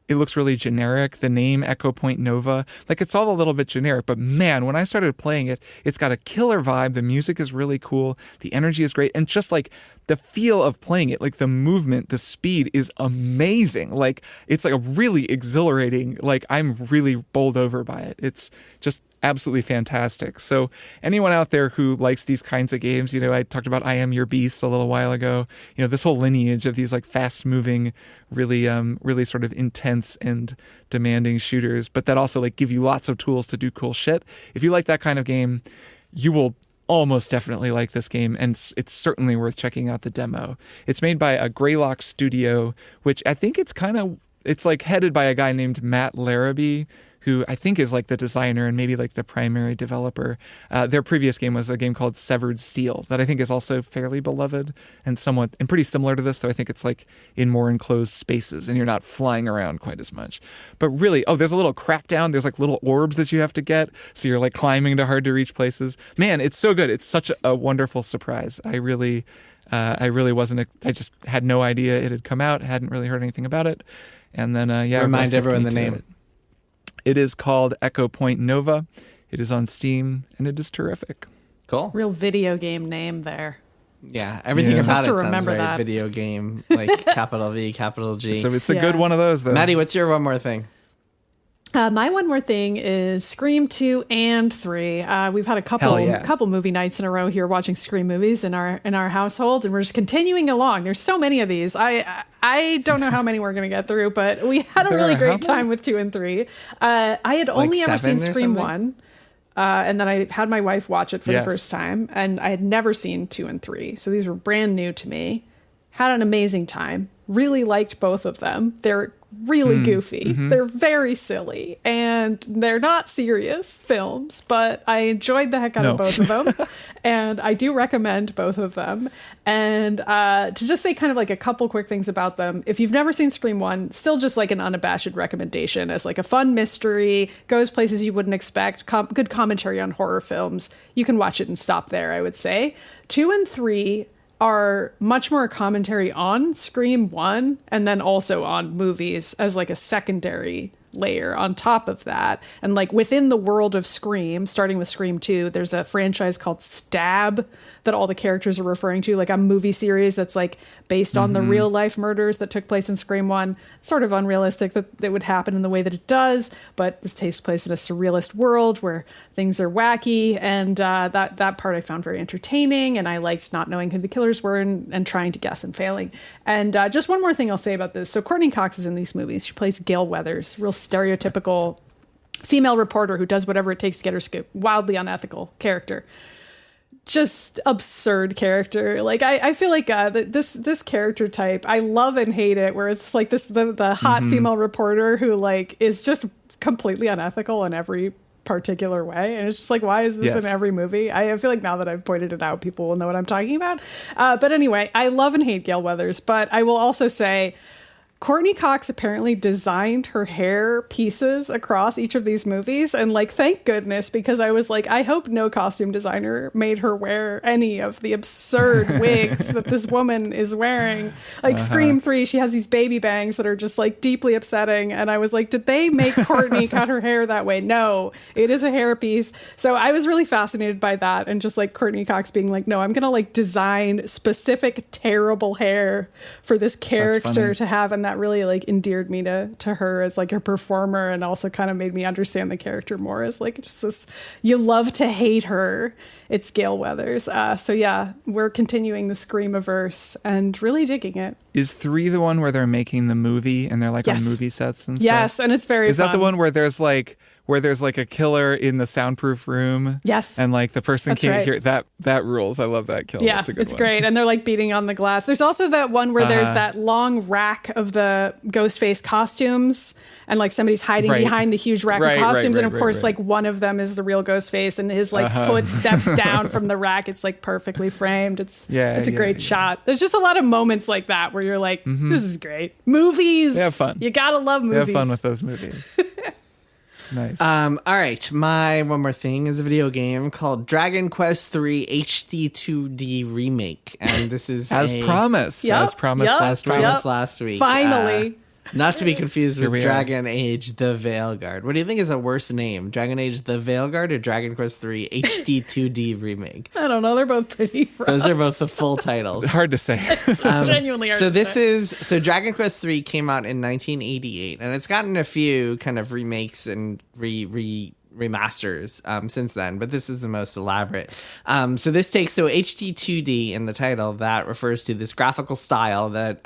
it looks really generic. The name Echo Point Nova, like it's all a little bit generic, but man, when I started playing it, it's got a killer vibe. The music is really cool. The energy is great. And just like the feel of playing it, like the movement, the speed is amazing. Like it's like a really exhilarating, like I'm really bowled over by it. It's just absolutely fantastic. So anyone out there who likes these kinds of games, I talked about I Am Your Beast a little while ago, this whole lineage of these like fast moving, really sort of intense and demanding shooters, but that also like give you lots of tools to do cool shit. If you like that kind of game, you will almost definitely like this game, and it's certainly worth checking out the demo. It's made by a Greylock studio, which I think it's like headed by a guy named Matt Larrabee, who I think is like the designer and maybe like the primary developer. Their previous game was a game called Severed Steel that I think is also fairly beloved and pretty similar to this, though I think it's like in more enclosed spaces and you're not flying around quite as much. But really, there's a little crackdown. There's like little orbs that you have to get. So you're like climbing to hard to reach places. Man, it's so good. It's such a wonderful surprise. I really wasn't, I just had no idea it had come out. Hadn't really heard anything about it. And then, remind everyone the name. It is called Echo Point Nova. It is on Steam, and it is terrific. Cool. Real video game name there. Yeah, everything about it sounds very that. video game, like capital V, capital G. So it's a good one of those, though. Maddy, what's your one more thing? My one more thing is Scream 2 and 3. We've had a couple movie nights in a row here watching Scream movies in our household, and we're just continuing along. There's so many of these. I don't know how many we're going to get through, but we had a really great time with 2 and 3. I had only ever seen Scream 1, and then I had my wife watch it for the first time, and I had never seen 2 and 3. So these were brand new to me. Had an amazing time. Really liked both of them. They're really goofy. Mm-hmm. They're very silly, and they're not serious films, but I enjoyed the heck out of both of them. And I do recommend both of them. And to just say kind of like a couple quick things about them. If you've never seen Scream 1, still just like an unabashed recommendation as like a fun mystery, goes places you wouldn't expect, good commentary on horror films. You can watch it and stop there, I would say. 2 and 3 are much more commentary on Scream 1 and then also on movies as like a secondary layer on top of that. And like within the world of Scream, starting with Scream 2, there's a franchise called Stab that all the characters are referring to, like a movie series that's like based on the real life murders that took place in Scream 1. Sort of unrealistic that it would happen in the way that it does, but this takes place in a surrealist world where things are wacky, and that part I found very entertaining, and I liked not knowing who the killers were and trying to guess and failing. And just one more thing I'll say about this. So Courtney Cox is in these movies. She plays Gail Weathers, real stereotypical female reporter who does whatever it takes to get her scoop. Wildly unethical character. Just absurd character. Like I feel like this character type, I love and hate it, where it's just like the hot female reporter who like is just completely unethical in every particular way, and it's just like, why is this in every movie? I feel like now that I've pointed it out, people will know what I'm talking about. But anyway, I love and hate Gail Weathers, but I will also say Courtney Cox apparently designed her hair pieces across each of these movies. And like, thank goodness, because I was like, I hope no costume designer made her wear any of the absurd wigs that this woman is wearing. Like Scream 3, she has these baby bangs that are just like deeply upsetting. And I was like, did they make Courtney cut her hair that way? No, it is a hairpiece. So I was really fascinated by that. And just like Courtney Cox being like, no, I'm going to like design specific terrible hair for this character to have. And that really like endeared me to her as like a performer, and also kind of made me understand the character more as like just this, you love to hate her. It's Gale Weathers. So yeah, we're continuing the Screamiverse and really digging it. Is 3 the one where they're making the movie and they're like on movie sets and stuff? Yes, and it's very Is fun. that the one where there's like a killer in the soundproof room? Yes. And like the person That's can't right. hear that rules. I love that kill. Yeah, That's a good it's one. great. And they're like beating on the glass. There's also that one where there's that long rack of the Ghostface costumes, and like somebody's hiding behind the huge rack of costumes. And of course, like one of them is the real Ghostface, and his like foot steps down from the rack. It's like perfectly framed. It's a great shot. There's just a lot of moments like that where you're like, this is great. Movies. They have fun. You gotta love movies. They have fun with those movies. Nice. All right, my one more thing is a video game called Dragon Quest III HD 2D Remake, and this is As promised. As promised last week. Finally. Not to be confused Here with we are. Dragon Age The Veilguard. What do you think is a worse name? Dragon Age The Veilguard or Dragon Quest III HD 2D Remake? I don't know. They're both pretty rough. Those are both the full titles. Hard to say. Genuinely hard So to say. so Dragon Quest III came out in 1988, and it's gotten a few kind of remakes and remasters since then, but this is the most elaborate. So this takes HD 2D in the title. That refers to this graphical style that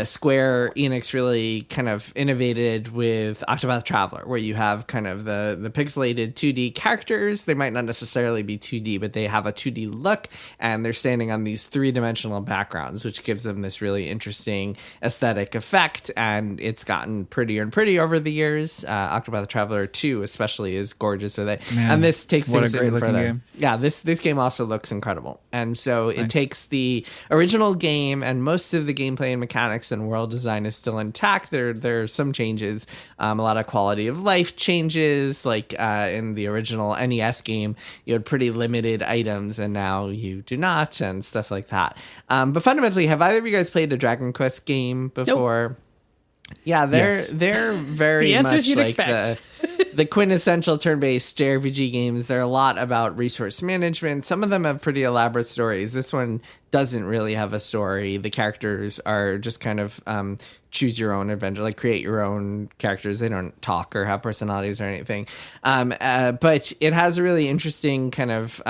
Square Enix really kind of innovated with Octopath Traveler, where you have kind of the pixelated 2D characters. They might not necessarily be 2D, but they have a 2D look, and they're standing on these 3-dimensional backgrounds, which gives them this really interesting aesthetic effect, and it's gotten prettier and prettier over the years. Octopath Traveler 2 especially is gorgeous with it. Man, And this takes what things a great even looking further. game. Yeah, this game also looks incredible. And so it takes the original game, and most of the gameplay and mechanics and world design is still intact. There are some changes, a lot of quality of life changes. Like in the original NES game, you had pretty limited items, and now you do not, and stuff like that. But fundamentally, have either of you guys played a Dragon Quest game before? Yeah, they're very The answers much you'd like expect. the quintessential turn-based JRPG games. They're a lot about resource management. Some of them have pretty elaborate stories. This one doesn't really have a story. The characters are just kind of choose your own adventure, like create your own characters. They don't talk or have personalities or anything. But it has a really interesting kind of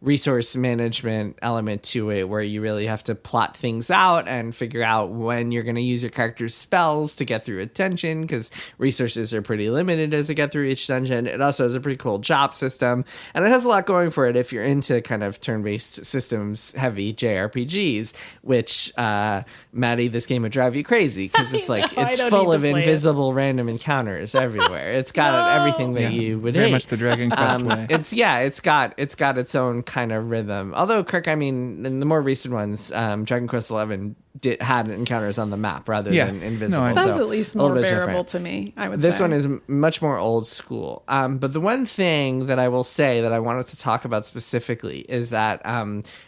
resource management element to it, where you really have to plot things out and figure out when you're going to use your character's spells to get through a dungeon, because resources are pretty limited as you get through each dungeon. It also has a pretty cool job system, and it has a lot going for it if you're into kind of turn-based systems heavy JRPGs, which Maddy, this game would drive you crazy, because it's like it's full of invisible random encounters everywhere. It's got everything that you would Very hate. much the Dragon Quest way. It's got its own kind of rhythm. Although Kirk, I mean, in the more recent ones, Dragon Quest XI had encounters on the map rather than invisible. No, I know. That's So at least a little more bit bearable different. to me, I would This say. one is much more old school. But the one thing that I will say that I wanted to talk about specifically is that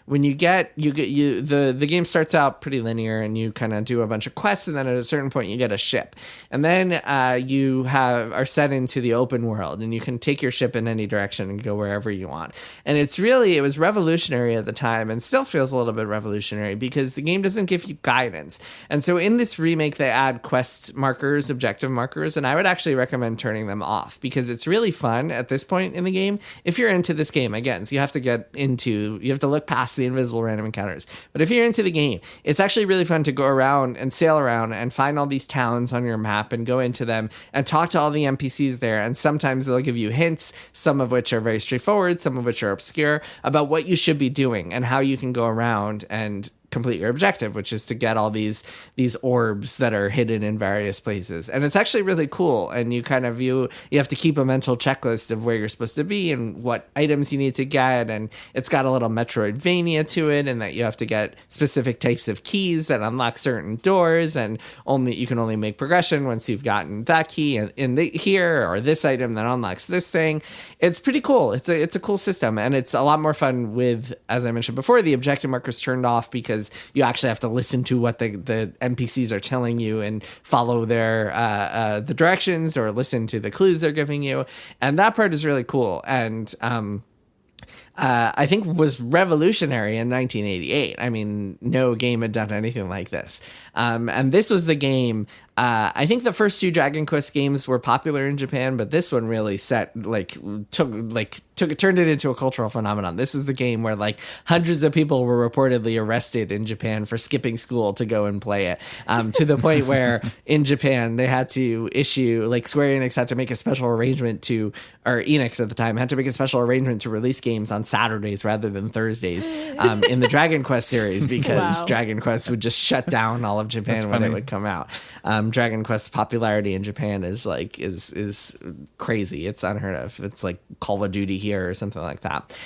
when the game starts out pretty linear, and you kind of do a bunch of quests, and then at a certain point you get a ship, and then you are set into the open world, and you can take your ship in any direction and go wherever you want. And it was revolutionary at the time, and still feels a little bit revolutionary, because the game doesn't give you guidance. And so in this remake, they add quest markers, objective markers, and I would actually recommend turning them off, because it's really fun at this point in the game. If you're into this game, again, so you have to look past the invisible random encounters. But if you're into the game, it's actually really fun to go around and sail around and find all these towns on your map and go into them and talk to all the NPCs there. And sometimes they'll give you hints, some of which are very straightforward, some of which are obscure, about what you should be doing and how you can go around and complete your objective, which is to get all these orbs that are hidden in various places. And it's actually really cool. And you kind of you have to keep a mental checklist of where you're supposed to be and what items you need to get. And it's got a little Metroidvania to it, and that you have to get specific types of keys that unlock certain doors, and you can only make progression once you've gotten that key here or this item that unlocks this thing. It's pretty cool. It's a cool system, and it's a lot more fun with, as I mentioned before, the objective markers turned off, because you actually have to listen to what the NPCs are telling you and follow their the directions, or listen to the clues they're giving you. And that part is really cool. And I think was revolutionary in 1988. I mean, no game had done anything like this. And this was the game. I think the first two Dragon Quest games were popular in Japan, but this one really turned it into a cultural phenomenon. This is the game where like hundreds of people were reportedly arrested in Japan for skipping school to go and play it. To the point where in Japan they had to issue, like Square Enix had to make a special arrangement or Enix at the time had to make a special arrangement to release games on Saturdays rather than Thursdays in the Dragon Quest series, because Dragon Quest would just shut down all of Japan when it would come out. Dragon Quest's popularity in Japan is crazy. It's unheard of. It's like Call of Duty here or something like that.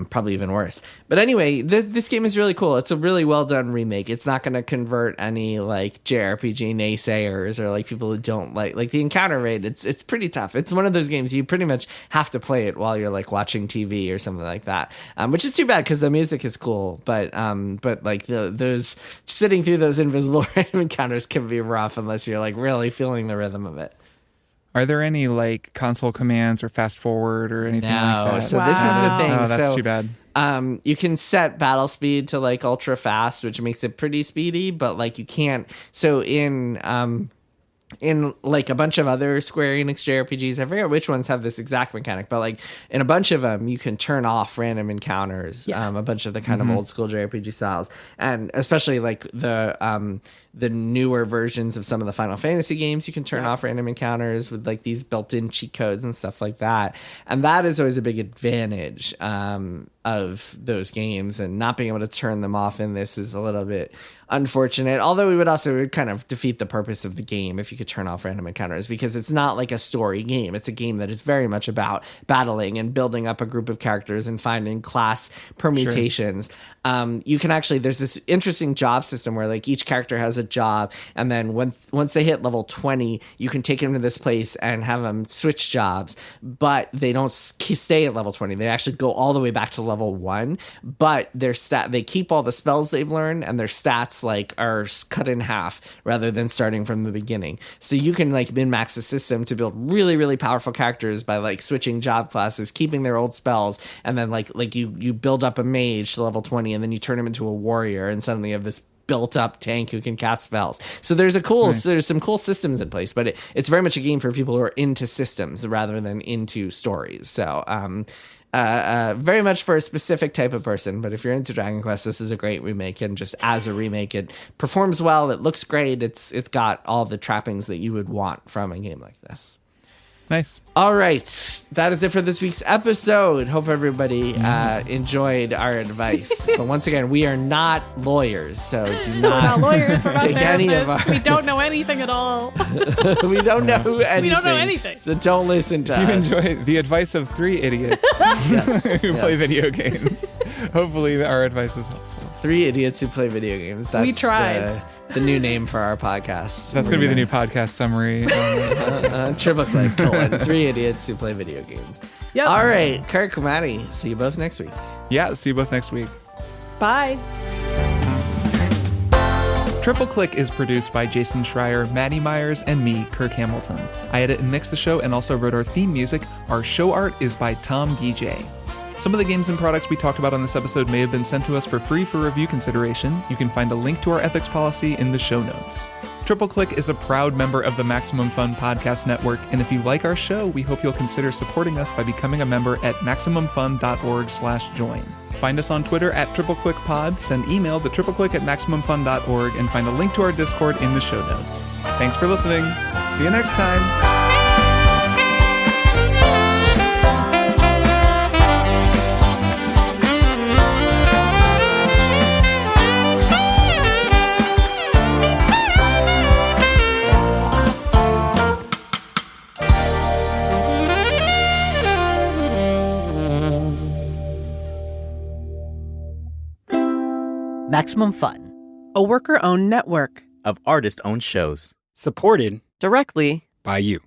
Probably even worse. But anyway, this game is really cool. It's a really well done remake. It's not going to convert any like JRPG naysayers or like people who don't like the encounter rate. It's pretty tough. It's one of those games you pretty much have to play it while you're like watching TV or something like that, which is too bad because the music is cool. But like those sitting through those invisible random encounters can be rough unless you're like really feeling the rhythm of it. Are there any like console commands or fast forward or anything like that? So this is the thing. Oh, that's too bad. You can set battle speed to like ultra fast, which makes it pretty speedy, but like you can't. So in like a bunch of other Square Enix JRPGs, I forget which ones have this exact mechanic, but like in a bunch of them, you can turn off random encounters. A bunch of the kind of old school JRPG styles, and especially like the newer versions of some of the Final Fantasy games, you can turn off random encounters with like these built-in cheat codes and stuff like that. And that is always a big advantage of those games, and not being able to turn them off in this is a little bit unfortunate. Although it would kind of defeat the purpose of the game if you could turn off random encounters, because it's not like a story game. It's a game that is very much about battling and building up a group of characters and finding class permutations. Sure. You can actually, there's this interesting job system where like each character has a job, and then once they hit level 20, you can take them to this place and have them switch jobs, but they don't stay at level 20. They actually go all the way back to level 1, but they keep all the spells they've learned, and their stats like are cut in half rather than starting from the beginning. So you can like min-max the system to build really, really powerful characters by like switching job classes, keeping their old spells, and then like you build up a mage to level 20, and then you turn him into a warrior, and suddenly you have this built up tank who can cast spells. So there's some cool systems in place, but it's very much a game for people who are into systems rather than into stories. So very much for a specific type of person. But if you're into Dragon Quest, this is a great remake, and just as a remake, it performs well. It looks great. It's got all the trappings that you would want from a game like this. Nice. All right. That is it for this week's episode. Hope everybody enjoyed our advice. But once again, we are not lawyers, so do not We're not lawyers. We're not take any of therapists. We don't know anything at all. We don't know anything. We don't know anything. So don't listen to us. You enjoy the advice of 3 idiots who play video games. Hopefully our advice is helpful. 3 idiots who play video games. That's We tried. The new name for our podcast. That's going to be the new podcast summary. Triple click, 3 idiots who play video games. Yep. All right, Kirk, Maddy, see you both next week. Yeah, see you both next week. Bye. Triple Click is produced by Jason Schreier, Maddy Myers, and me, Kirk Hamilton. I edit and mix the show and also wrote our theme music. Our show art is by Tom DJ. Some of the games and products we talked about on this episode may have been sent to us for free for review consideration. You can find a link to our ethics policy in the show notes. Triple Click is a proud member of the Maximum Fun Podcast Network, and if you like our show, we hope you'll consider supporting us by becoming a member at MaximumFun.org/join. Find us on Twitter at TripleClickPod, send email to tripleclick@MaximumFun.org, and find a link to our Discord in the show notes. Thanks for listening. See you next time. Maximum Fun, a worker-owned network of artist-owned shows. Supported directly by you.